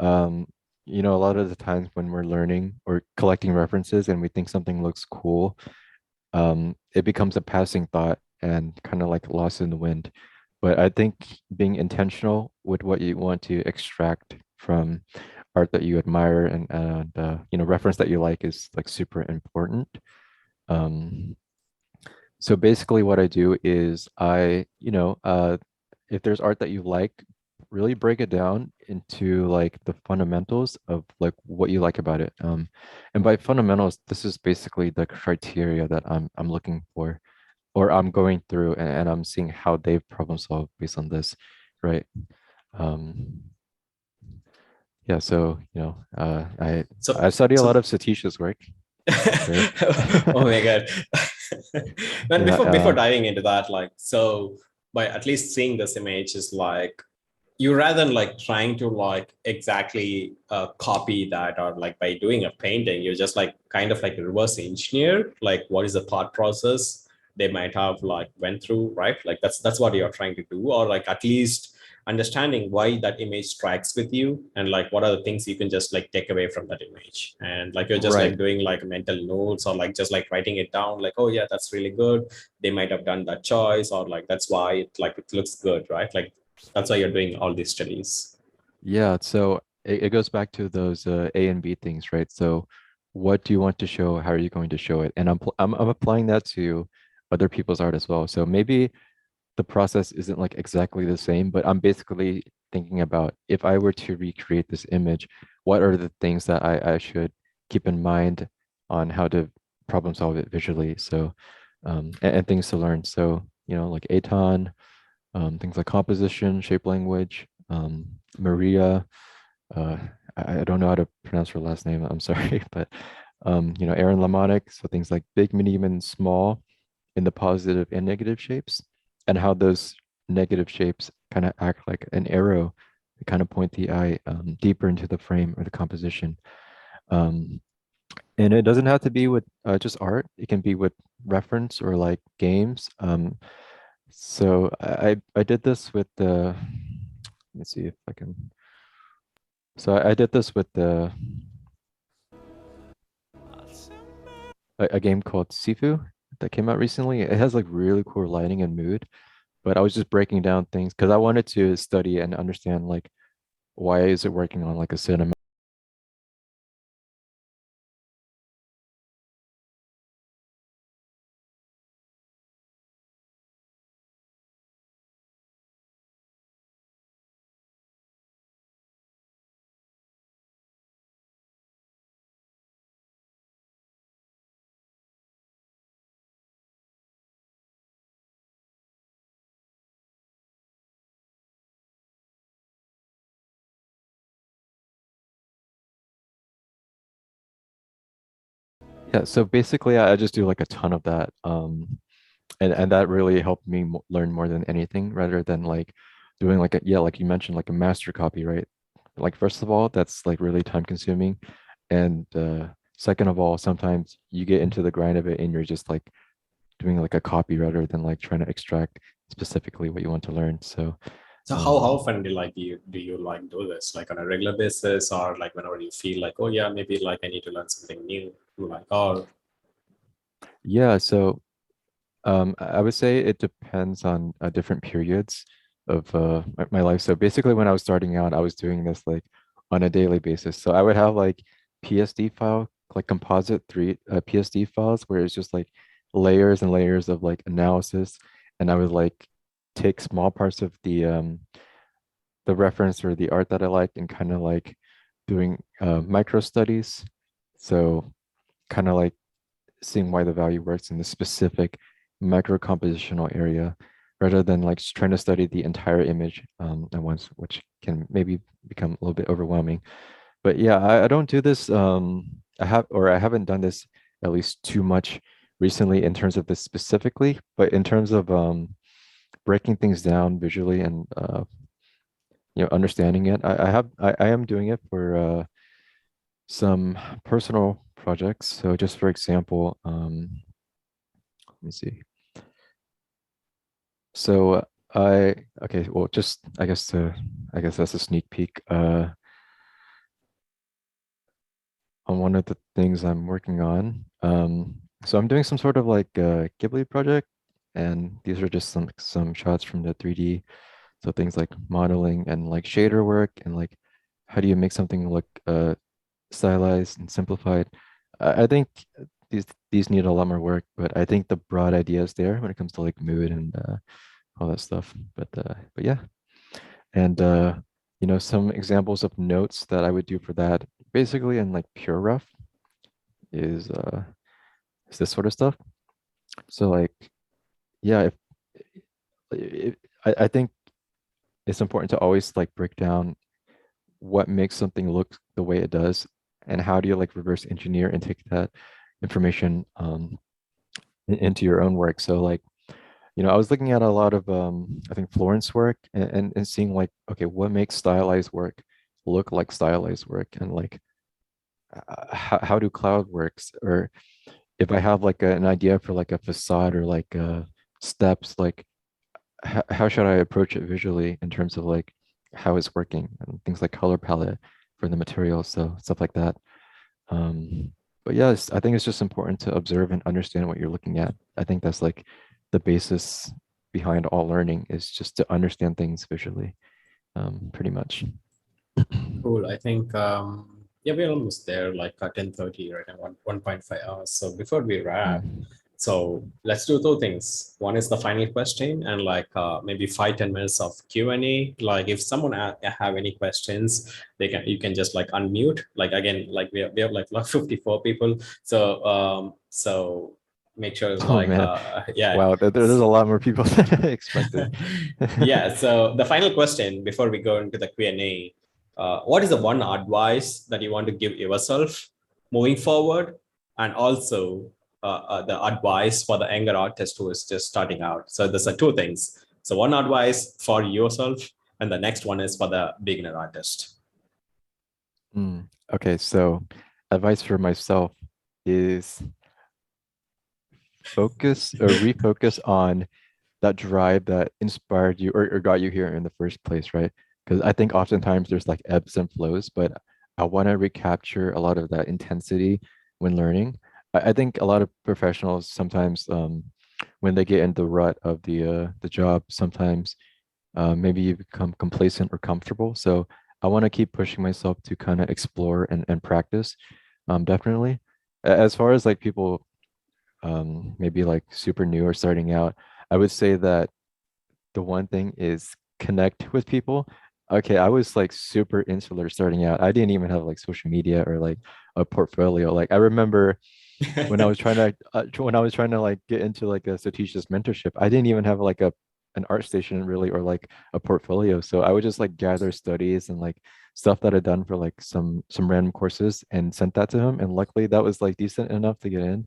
Speaker 1: um, a lot of the times when we're learning or collecting references and we think something looks cool, it becomes a passing thought and kind of like lost in the wind. But I think being intentional with what you want to extract from art that you admire and reference that you like is like super important. Um, so basically what I do is if there's art that you like, really break it down into like the fundamentals of like what you like about it. And by fundamentals, this is basically the criteria that I'm looking for, or I'm going through and I'm seeing how they've problem solved based on this, right? Um, yeah, so I
Speaker 2: So,
Speaker 1: study a lot
Speaker 2: so
Speaker 1: of Satish's work, right?
Speaker 2: oh my god. Man,
Speaker 1: Yeah,
Speaker 2: before diving into that, like, so by at least seeing this image is like you rather than like trying to like exactly copy that, or like by doing a painting you just like kind of like reverse engineer like what is the thought process they might have like went through, right? Like that's what you're trying to do, or like at least understanding why that image strikes with you, and like what are the things you can just like take away from that image, and like you're just
Speaker 1: right.
Speaker 2: like doing like mental notes or like just like writing it down like, oh yeah, that's really good, they might have done that choice, or like that's why it looks good, right? Like that's why you're doing all these studies.
Speaker 1: Yeah, so it goes back to those A and B things, right? So what do you want to show? How are you going to show it? And I'm applying that to other people's art as well. So maybe the process isn't like exactly the same, but I'm basically thinking about if I were to recreate this image, what are the things that I should keep in mind on how to problem solve it visually? So and things to learn. So, like Aton, things like composition, shape language, Maria. Uh, I don't know how to pronounce her last name. I'm sorry, but Aaron Lamonic. So things like big, medium, and small in the positive and negative shapes, and how those negative shapes kind of act like an arrow to kind of point the eye deeper into the frame or the composition. Um, and it doesn't have to be with just art. It can be with reference or like games. So I did this with the, let me see if I can. So I did this with a game called Sifu that came out recently. It has like really cool lighting and mood, but I was just breaking down things because I wanted to study and understand like why is it working on like a cinema Yeah, so basically I just do like a ton of that. And that really helped me learn more than anything rather than like doing like a, yeah, like you mentioned, like a master copy, right? Like first of all, that's like really time consuming. And second of all, sometimes you get into the grind of it and you're just like doing like a copy rather than like trying to extract specifically what you want to learn. So
Speaker 2: So how
Speaker 1: um
Speaker 2: often do you like do this, like on a regular basis, or like whenever you feel like, oh yeah, maybe like I need to learn something new, like, or
Speaker 1: yeah, so I would say it depends on different periods of my life. So basically, when I was starting out, I was doing this like on a daily basis. So I would have like PSD file, like composite three PSD files, where it's just like layers and layers of like analysis, and I would like take small parts of the reference or the art that I like and kind of like doing micro studies. So kind of like seeing why the value works in the specific micro compositional area rather than like just trying to study the entire image at once, which can maybe become a little bit overwhelming. But yeah, I don't do this. I haven't done this at least too much recently in terms of this specifically, but in terms of breaking things down visually and understanding it, I am doing it for some personal projects. So just for example, let me see. So okay, well, just I guess that's a sneak peek on one of the things I'm working on. So I'm doing some sort of like Ghibli project, and these are just some shots from the 3D. So things like modeling and like shader work and like how do you make something look stylized and simplified. I think these need a lot more work, but I think the broad idea is there when it comes to like mood and all that stuff. But yeah, and some examples of notes that I would do for that, basically in like pure rough, is is this sort of stuff. So like yeah, if I think it's important to always like break down what makes something look the way it does and how do you like reverse engineer and take that information into your own work. So like I was looking at a lot of I think Florence work and seeing like, okay, what makes stylized work look like stylized work, and like how do cloud works, or if I have like an idea for like a facade or like steps, like how should I approach it visually in terms of like how it's working and things like color palette for the materials, so stuff like that. But yes, I think it's just important to observe and understand what you're looking at. I think that's like the basis behind all learning, is just to understand things visually, pretty much.
Speaker 2: cool. I think yeah, we're almost there, like 10:30, right? And 1.5 hours. So before we wrap,
Speaker 1: Mm.
Speaker 2: so let's do two things. One is the final question, and like maybe 5-10 minutes of Q&A. Like if someone have any questions, you can just like unmute. Like again, like we have like 54 people. So make sure it's
Speaker 1: Oh
Speaker 2: like
Speaker 1: man,
Speaker 2: yeah.
Speaker 1: wow, there's a lot more people than I expected.
Speaker 2: Yeah. So the final question before we go into the Q&A, what is the one advice that you want to give yourself moving forward, and also the advice for the younger artist who is just starting out? So there's two things. So one advice for yourself, and the next one is for the beginner artist.
Speaker 1: Okay, so advice for myself is focus or refocus on that drive that inspired you or got you here in the first place, right? Because I think oftentimes there's like ebbs and flows, but I want to recapture a lot of that intensity when learning. I think a lot of professionals sometimes, when they get in the rut of the job, sometimes maybe you become complacent or comfortable. So I want to keep pushing myself to kind of explore and practice, definitely. As far as like people maybe like super new or starting out, I would say that the one thing is connect with people. Okay, I was like super insular starting out. I didn't even have like social media or like a portfolio. Like I remember when I was trying to like get into like a Satish's mentorship, I didn't even have like an art station really, or like a portfolio. So I would just like gather studies and like stuff that I'd done for like some random courses and sent that to him. And luckily that was like decent enough to get in.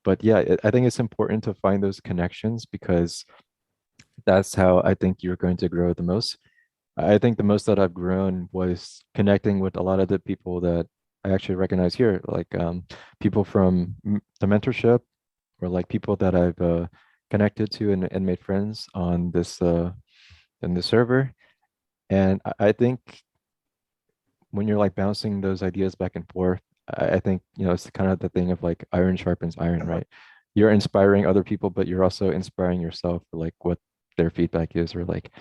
Speaker 1: But yeah, I think it's important to find those connections because that's how I think you're going to grow the most. I think the most that I've grown was connecting with a lot of the people that I actually recognize here, like people from the mentorship, or like people that I've connected to and made friends on this in the server. And I think when you're like bouncing those ideas back and forth, I think, it's kind of the thing of like iron sharpens iron, right? You're inspiring other people, but you're also inspiring yourself for like what their feedback is, or like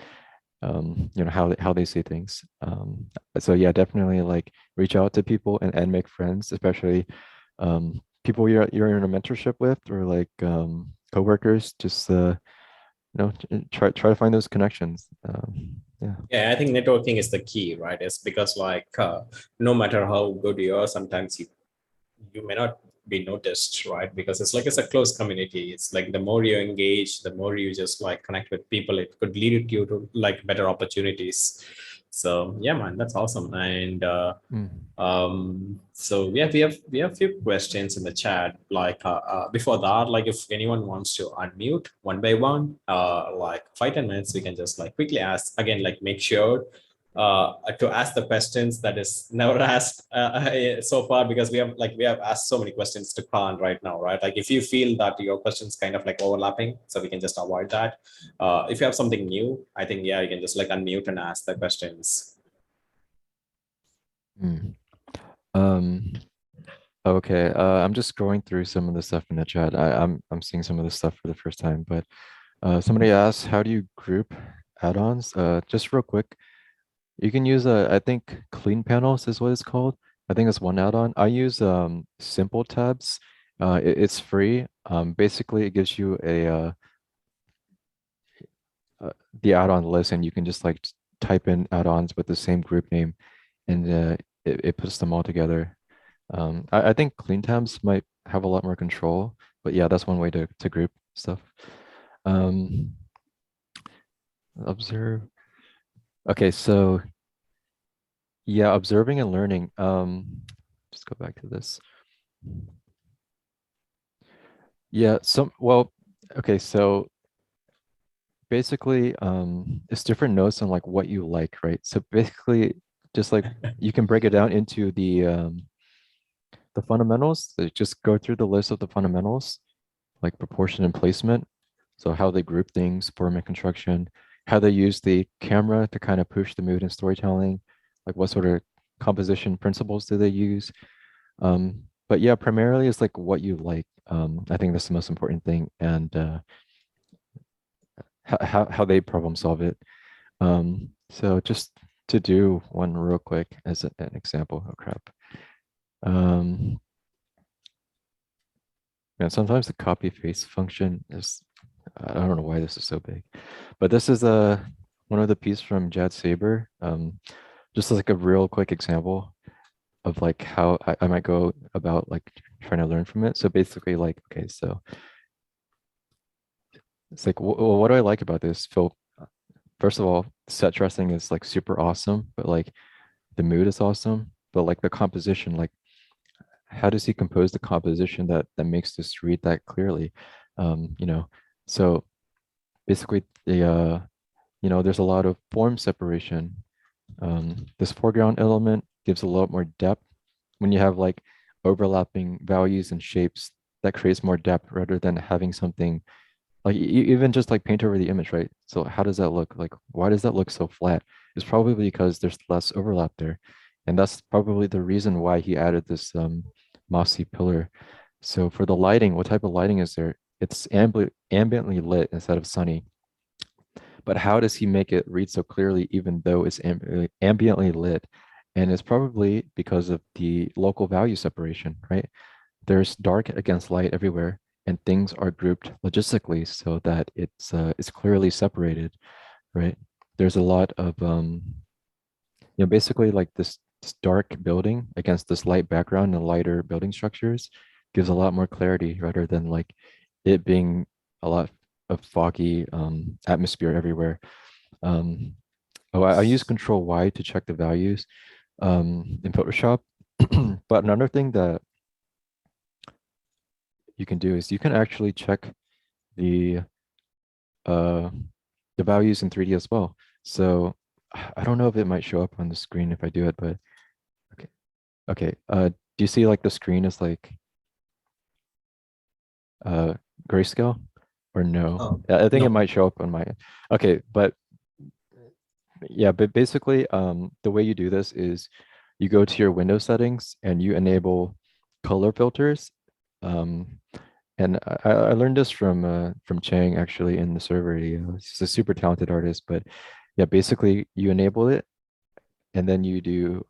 Speaker 1: how they see things. So yeah, definitely like reach out to people and make friends, especially people you're in a mentorship with, or like coworkers. Just try to find those connections. Yeah.
Speaker 2: Yeah, I think networking is the key, right? It's because like no matter how good you are, sometimes you may not be noticed, right? Because it's a close community. It's like the more you engage, the more you just like connect with people, it could lead you to like better opportunities. So yeah, man, that's awesome. And
Speaker 1: Mm.
Speaker 2: so we have a few questions in the chat. Like before that, like if anyone wants to unmute one by one, like 5 10 minutes, we can just like quickly ask again. Like make sure to ask the questions that is never asked so far, because we have asked so many questions to Khan right now, right? Like if you feel that your questions kind of like overlapping, so we can just avoid that. If you have something new, I think yeah, you can just like unmute and ask the questions.
Speaker 1: Mm. Um, okay. I'm just going through some of the stuff in the chat. I'm seeing some of the stuff for the first time, but somebody asked, how do you group add-ons? Just real quick, you can use I think clean panels is what it's called. I think it's one add-on. I use simple tabs. It's free. Basically it gives you the add-on list, and you can just like type in add-ons with the same group name, and it puts them all together. I think clean tabs might have a lot more control, but yeah, that's one way to group stuff. Um, observe. Okay, so yeah, observing and learning. Just go back to this. Yeah, okay, so basically, it's different notes on like what you like, right? So basically, just like you can break it down into the fundamentals. Just go through the list of the fundamentals, like proportion and placement. So how they group things, form and construction, how they use the camera to kind of push the mood and storytelling, like what sort of composition principles do they use. But yeah, primarily it's like what you like. I think that's the most important thing, and how they problem solve it. So just to do one real quick as an example. Oh crap. Um, Man, sometimes the copy paste function is, I don't know why this is so big, but this is one of the pieces from Jad Saber. Just like a real quick example of like how I might go about like trying to learn from it. So basically, like, okay, so it's like, what do I like about this? Phil, first of all, set dressing is like super awesome, but like the mood is awesome, but like the composition, like how does he compose the composition that makes this read that clearly? You know, so basically there's a lot of form separation. This foreground element gives a lot more depth when you have like overlapping values and shapes. That creates more depth rather than having something like even just like paint over the image, right? So how does that look? Like, why does that look so flat? It's probably because there's less overlap there. And that's probably the reason why he added this mossy pillar. So for the lighting, what type of lighting is there? It's ambiently lit instead of sunny. But how does he make it read so clearly even though it's ambiently lit? And it's probably because of the local value separation, right? There's dark against light everywhere, and things are grouped logistically so that it's clearly separated, right? There's a lot of basically like this dark building against this light background and lighter building structures gives a lot more clarity rather than like it being a lot a foggy atmosphere everywhere. Um, oh, I use Control Y to check the values in Photoshop. But another thing that you can do is you can actually check the uh, the values in 3D as well. So I don't know if it might show up on the screen if I do it, but okay. Okay. Do you see like the screen is like uh grayscale or no?
Speaker 2: Oh,
Speaker 1: I think it
Speaker 2: no.
Speaker 1: might show up on my okay, but yeah, but basically the way you do this is you go to your window settings and you enable color filters. Um, and I learned this from Chang actually in the server. He's a super talented artist, but yeah, basically you enable it and then you do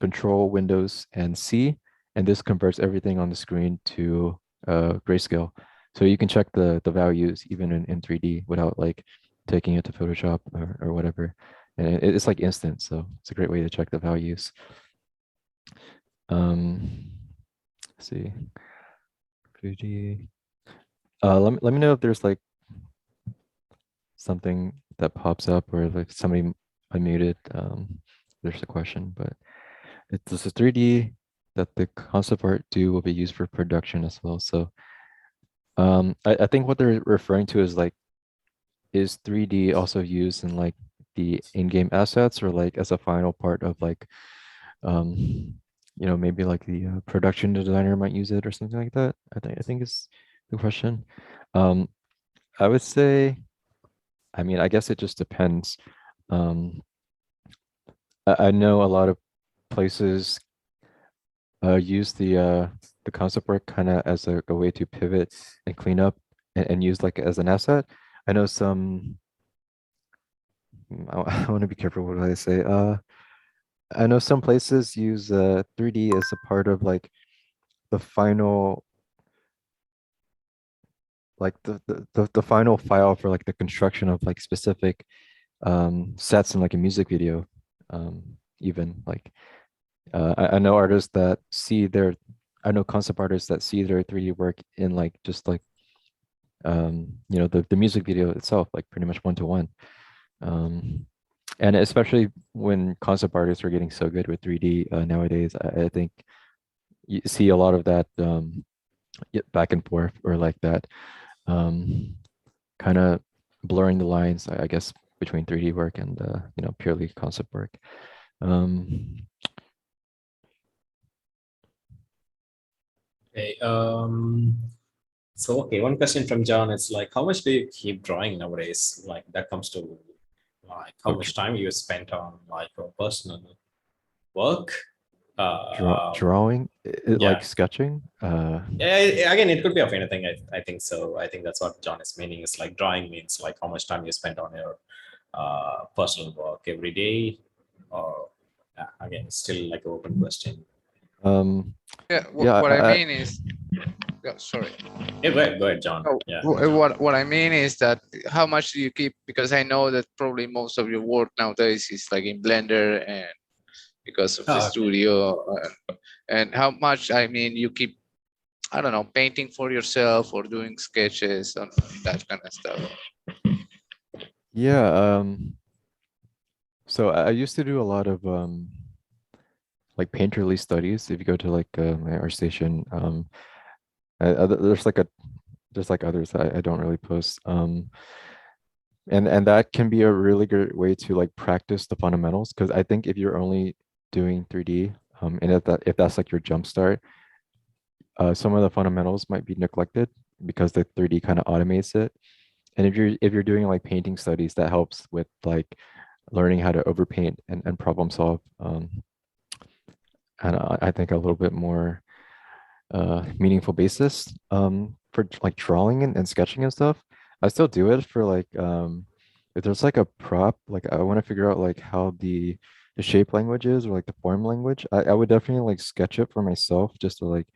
Speaker 1: Control Windows and C, and this converts everything on the screen to grayscale. So you can check the values even in 3D without like taking it to Photoshop or whatever. And it's like instant, so it's a great way to check the values. Um, let's see, 3D. Let me know if there's like something that pops up or like somebody unmuted. There's a question, but it's a 3D that the concept art do will be used for production as well. So I think what they're referring to is like, is 3D also used in like the in-game assets or like as a final part of like, um, maybe like the production designer might use it or something like that. I think is the question. Um, I would say, I mean, I guess it just depends. Um, I know a lot of places use the concept work kind of as a way to pivot and clean up and use like as an asset. I know some. I want to be careful what I say. I know some places use 3D as a part of like the final, like the final file for like the construction of like specific sets in like a music video. Even like I know artists that see their, I know concept artists that see their 3D work in like just like the music video itself, like pretty much one to one. And especially when concept artists are getting so good with 3D nowadays, I think you see a lot of that back and forth or like that um, kind of blurring the lines, I guess, between 3D work and purely concept work. Um,
Speaker 2: Okay. So okay, one question from John is like, how much do you keep drawing nowadays? Like that comes to like how
Speaker 1: oh,
Speaker 2: much time you spent on like your personal work?
Speaker 1: drawing, like
Speaker 2: Yeah.
Speaker 1: sketching.
Speaker 2: Yeah, again, it could be of anything. I think so. I think that's what John is meaning. Is like drawing means like how much time you spend on your personal work every day, or again, it's still like an open question.
Speaker 1: Um,
Speaker 4: Yeah,
Speaker 1: yeah,
Speaker 4: what I mean is, yeah, sorry.
Speaker 2: Yeah, go ahead, John.
Speaker 4: Oh,
Speaker 2: Yeah,
Speaker 4: what I mean is that how much do you keep? Because I know that probably most of your work nowadays is like in Blender and because of the
Speaker 2: Oh, okay.
Speaker 4: studio, and how much, I mean, you keep, I don't know, painting for yourself or doing sketches and that kind of stuff.
Speaker 1: yeah. So I used to do a lot of like painterly studies. If you go to like my art station, there's like a there's like others that I don't really post. And that can be a really good way to like practice the fundamentals because I think if you're only doing 3D, and if that's like your jump start, some of the fundamentals might be neglected because the 3D kind of automates it. And if you're doing like painting studies, that helps with like learning how to overpaint and problem solve. And I think a little bit more meaningful basis for like drawing and sketching and stuff. I still do it for like if there's like a prop, like I want to figure out like how the shape language is or like the form language. I would definitely like sketch it for myself just to like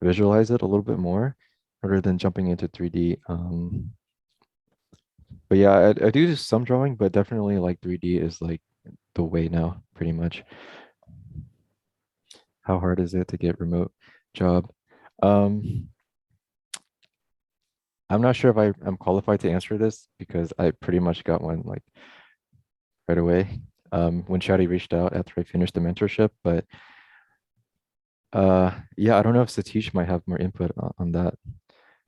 Speaker 1: visualize it a little bit more rather than jumping into 3D. But yeah, I do some drawing, but definitely like 3D is like the way now, pretty much. How hard is it to get remote job? Um, I'm not sure if I'm qualified to answer this because I pretty much got one like right away when Shadi reached out after I finished the mentorship. But yeah, I don't know if Satish might have more input on that.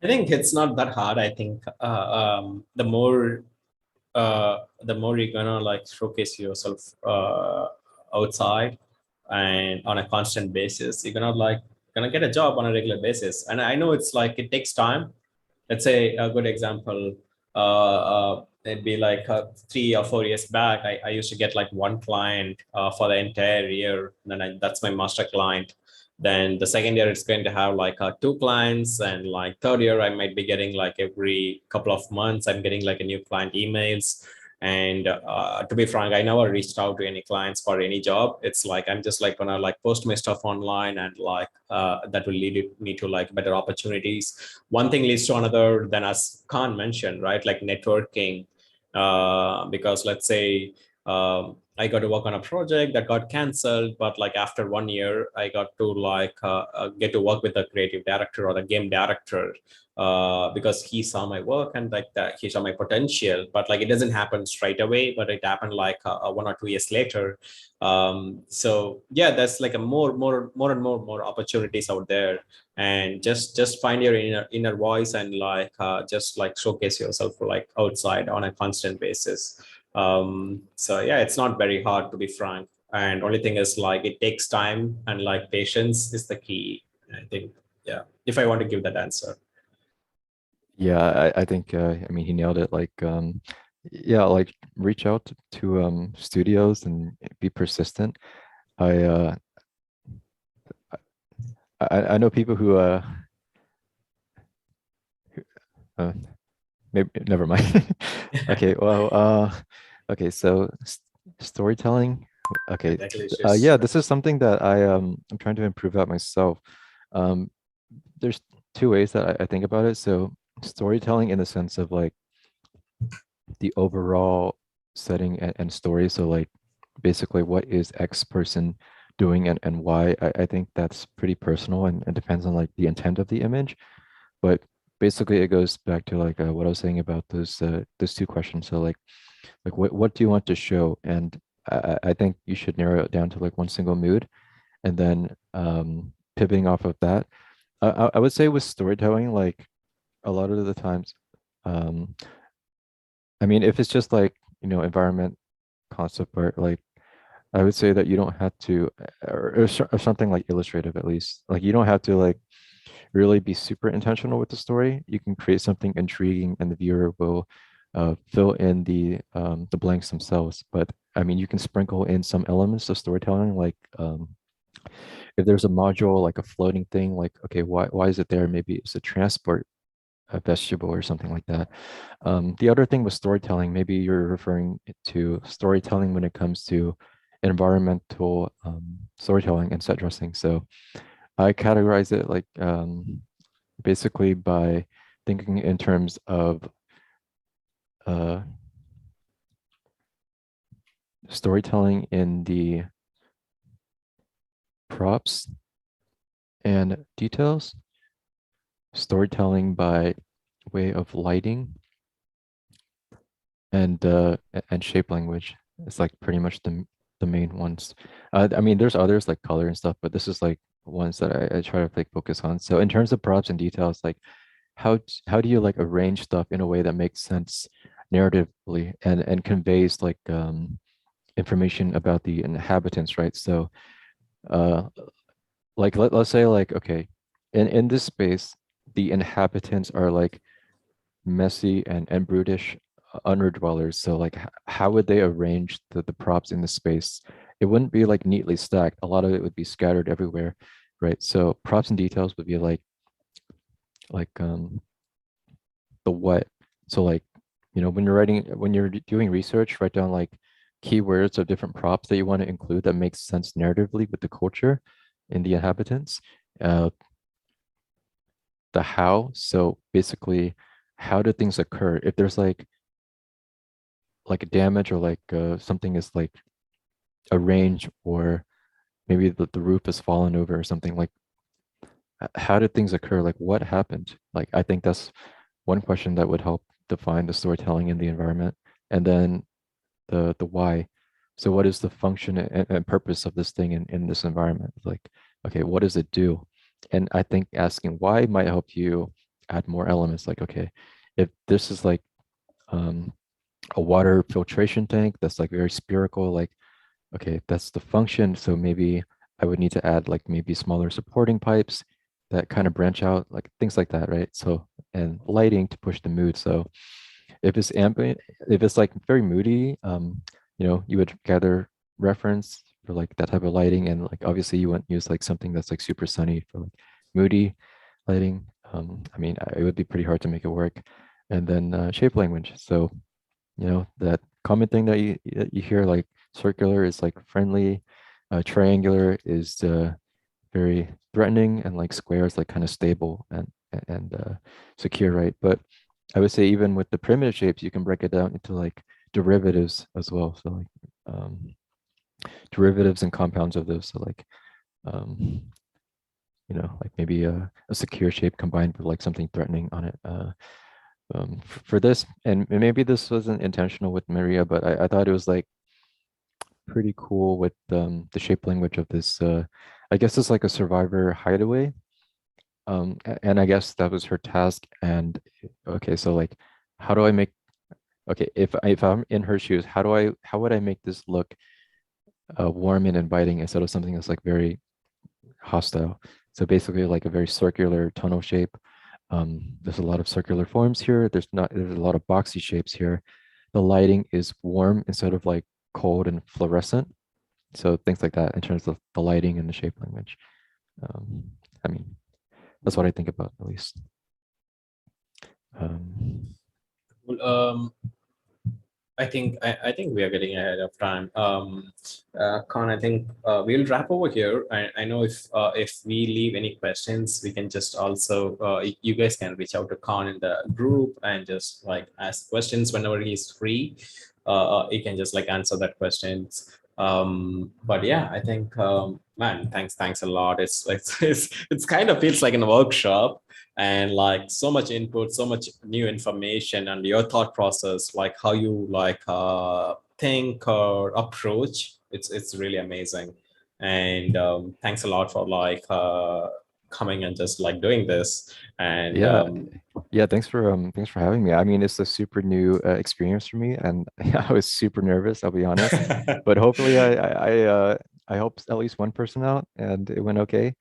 Speaker 2: I think it's not that hard. I think the more you're gonna like showcase yourself outside and on a constant basis, you're gonna get a job on a regular basis. And I know it's like it takes time. Let's say a good example, it'd be like 3 or 4 years back. I used to get like one client for the entire year. And then that's my master client. Then the second year it's going to have like two clients, and like third year I might be getting like every couple of months I'm getting like a new client emails. And to be frank, I never reached out to any clients for any job. It's like I'm just like gonna like post my stuff online, and like that will lead me to like better opportunities. One thing leads to another. Then, as Khan mentioned, right, like networking, because let's say I got to work on a project that got canceled, but like after 1 year, I got to like get to work with the creative director or the game director, because he saw my work and like that he saw my potential. But like it doesn't happen straight away, but it happened like 1 or 2 years later. So yeah, there's like a more opportunities out there. And just find your inner voice, and like just like showcase yourself like outside on a constant basis. So yeah, it's not very hard, to be frank. And only thing is like it takes time, and like patience is the key, I think. Yeah, if I want to give that answer.
Speaker 1: Yeah, I think I mean he nailed it. Like yeah, like reach out to studios and be persistent. I I know people who uh maybe never mind. Okay, well okay, so storytelling. Okay,
Speaker 2: Exactly, Delicious.
Speaker 1: yeah, this is something that I'm trying to improve out myself. Um, there's two ways that I think about it. So storytelling in the sense of like the overall setting and story. So like basically what is X person doing and why. I think that's pretty personal and depends on like the intent of the image. But basically it goes back to like what I was saying about those two questions. So like what do you want to show? And I think you should narrow it down to like one single mood, and then pivoting off of that. I would say with storytelling, like a lot of the times, um, I mean, if it's just like, environment concept art, like I would say that you don't have to, or something like illustrative at least, like you don't have to like really be super intentional with the story. You can create something intriguing and the viewer will fill in the blanks themselves. But I mean, you can sprinkle in some elements of storytelling, like if there's a module, like a floating thing, like, okay, why is it there? Maybe it's a transport a vegetable or something like that. The other thing with storytelling, maybe you're referring to storytelling when it comes to environmental storytelling and set dressing. So I categorize it like basically by thinking in terms of uh, storytelling in the props and details, storytelling by way of lighting, and shape language. It's like pretty much the main ones. I mean, there's others like color and stuff, but this is like ones that I try to like focus on. So in terms of props and details, like how do you like arrange stuff in a way that makes sense narratively and conveys like information about the inhabitants, right? So uh like let's say like okay, in this space, the inhabitants are like messy and brutish underdwellers. So like how would they arrange the props in the space? It wouldn't be like neatly stacked. A lot of it would be scattered everywhere, right? So props and details would be like the what. So like, when you're doing research, write down like keywords of different props that you want to include that makes sense narratively with the culture in the inhabitants. Uh, the how. So basically, how do things occur? If there's like a damage or like something is like arranged, or maybe the roof has fallen over or something, like how did things occur? Like what happened? Like I think that's one question that would help define the storytelling in the environment, and then the why. So what is the function and purpose of this thing in this environment? Like, okay, what does it do? And I think asking why might help you add more elements. Like, okay, if this is like um, a water filtration tank that's like very spherical, like, okay, that's the function. So maybe I would need to add like maybe smaller supporting pipes that kind of branch out, like things like that, right? So, and lighting to push the mood. So if it's ambient, if it's like very moody, you would gather reference for like that type of lighting, and like obviously you wouldn't use like something that's like super sunny for like moody lighting. I mean, it would be pretty hard to make it work. And then shape language. So, that common thing that you hear, like circular is like friendly, triangular is very threatening, and like square is like kind of stable and secure, right? But I would say even with the primitive shapes, you can break it down into like derivatives as well. So like derivatives and compounds of those. So like um, like maybe a secure shape combined with like something threatening on it. For this, and maybe this wasn't intentional with Maria, but I thought it was like pretty cool with the shape language of this. I guess it's like a survivor hideaway. And I guess that was her task. And okay, so like, how do I make? Okay, if I'm in her shoes, how would I make this look warm and inviting instead of something that's like very hostile? So basically, like a very circular tonal shape. There's a lot of circular forms here. There's a lot of boxy shapes here. The lighting is warm instead of like cold and fluorescent. So things like that in terms of the lighting and the shape language. Um, I mean, that's what I think about at least.
Speaker 2: Well, I think we are getting ahead of time. Khan, I think we'll wrap over here. I know if we leave any questions, we can just also you guys can reach out to Khan in the group and just like ask questions whenever he's free. He can just like answer that questions. But yeah, I think man, thanks a lot. It's kind of feels like in a workshop, and like so much input, so much new information, and your thought process, like how you like think or approach, it's really amazing. And thanks a lot for like coming and just like doing this. And
Speaker 1: Yeah, yeah. Thanks for having me. I mean, it's a super new experience for me, and I was super nervous. I'll be honest, but hopefully, I helped at least one person out, and it went okay.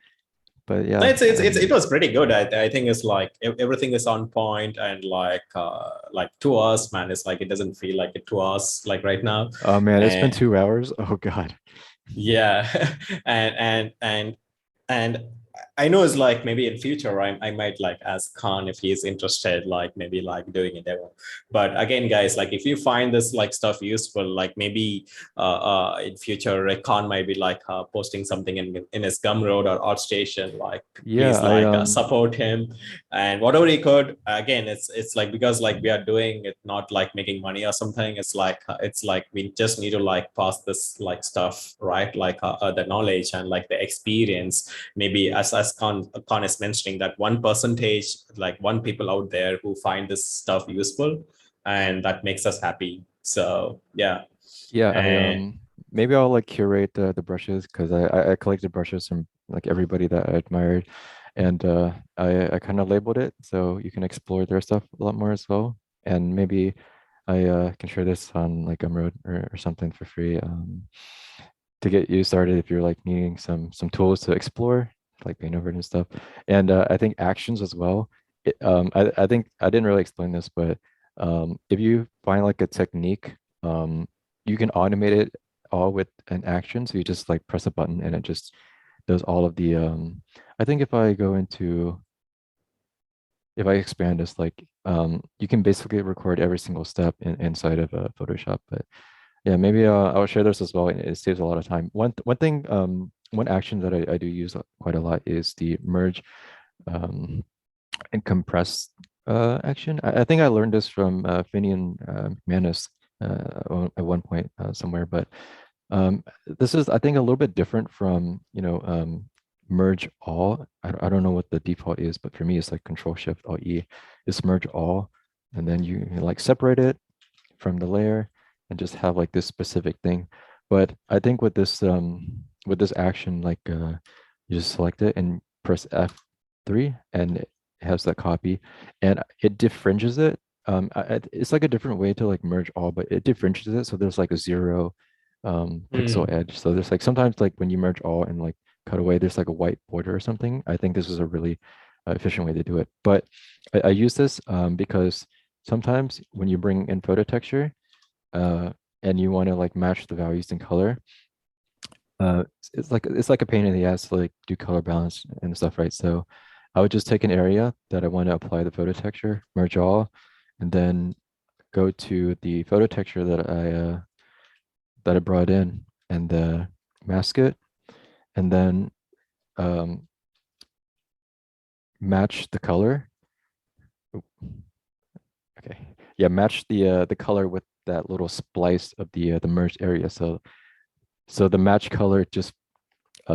Speaker 1: But
Speaker 2: no,
Speaker 1: yeah,
Speaker 2: it was pretty good. I think it's like everything is on point, and like to us, man, it's like it doesn't feel like it to us like right now.
Speaker 1: oh man, it's been
Speaker 2: And
Speaker 1: 2 hours. Oh God.
Speaker 2: yeah, and I know it's like maybe in future I might like ask Khan if he's interested, like maybe like doing a demo. But again, guys, like if you find this like stuff useful, like maybe in future Khan might be like posting something in his Gumroad or ArtStation. Like
Speaker 1: Yeah,
Speaker 2: please like support him, and whatever he could. Again, it's like because like we are doing it not like making money or something. It's like we just need to like pass this like stuff, right? Like the knowledge and like the experience. Maybe as Khan is mentioning, that 1%, like one people out there who find this stuff useful, and that makes us happy. So yeah.
Speaker 1: yeah. I
Speaker 2: And
Speaker 1: maybe I'll like curate the brushes because I collected brushes from like everybody that I admired, and I kind of labeled it so you can explore their stuff a lot more as well. And maybe I can share this on like Gumroad or something for free to get you started if you're like needing some tools to explore, like paint over it and stuff. And I think actions as well. I think I didn't really explain this, but if you find like a technique, you can automate it all with an action. So you just like press a button and it just does all of the I think if I go into if I expand this, like you can basically record every single step inside of Photoshop. But yeah, maybe I'll share this as well. It saves a lot of time. One thing, one action that I do use quite a lot is the merge um, and compress action. I think I learned this from Finian Manus at one point somewhere, but this is I think a little bit different from merge all. I don't know what the default is, but for me, it's like Control Shift Alt E. It's merge all, and then you like separate it from the layer and just have like this specific thing. But I think with this action, like you just select it and press F3, and it has that copy, and it differentiates it. It's like a different way to like merge all, but it differentiates it. So there's like a 0 pixel edge. So there's like sometimes like when you merge all and like cut away, there's like a white border or something. I think this is a really efficient way to do it. But I use this because sometimes when you bring in photo texture and you want to like match the values in color, it's like a pain in the ass to like do color balance and stuff, right? So I would just take an area that I want to apply the photo texture, merge all, and then go to the photo texture that I brought in and mask it, and then match the color. Oop. Okay, yeah, match the color with that little splice of the merged area. So the match color just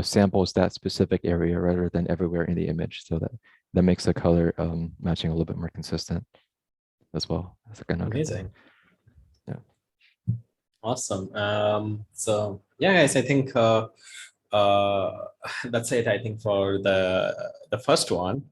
Speaker 1: samples that specific area rather than everywhere in the image. So that makes the color matching a little bit more consistent as well. That's like another thing.
Speaker 2: Amazing.
Speaker 1: Yeah.
Speaker 2: Awesome. So yeah, guys, I think that's it. I think for the first one.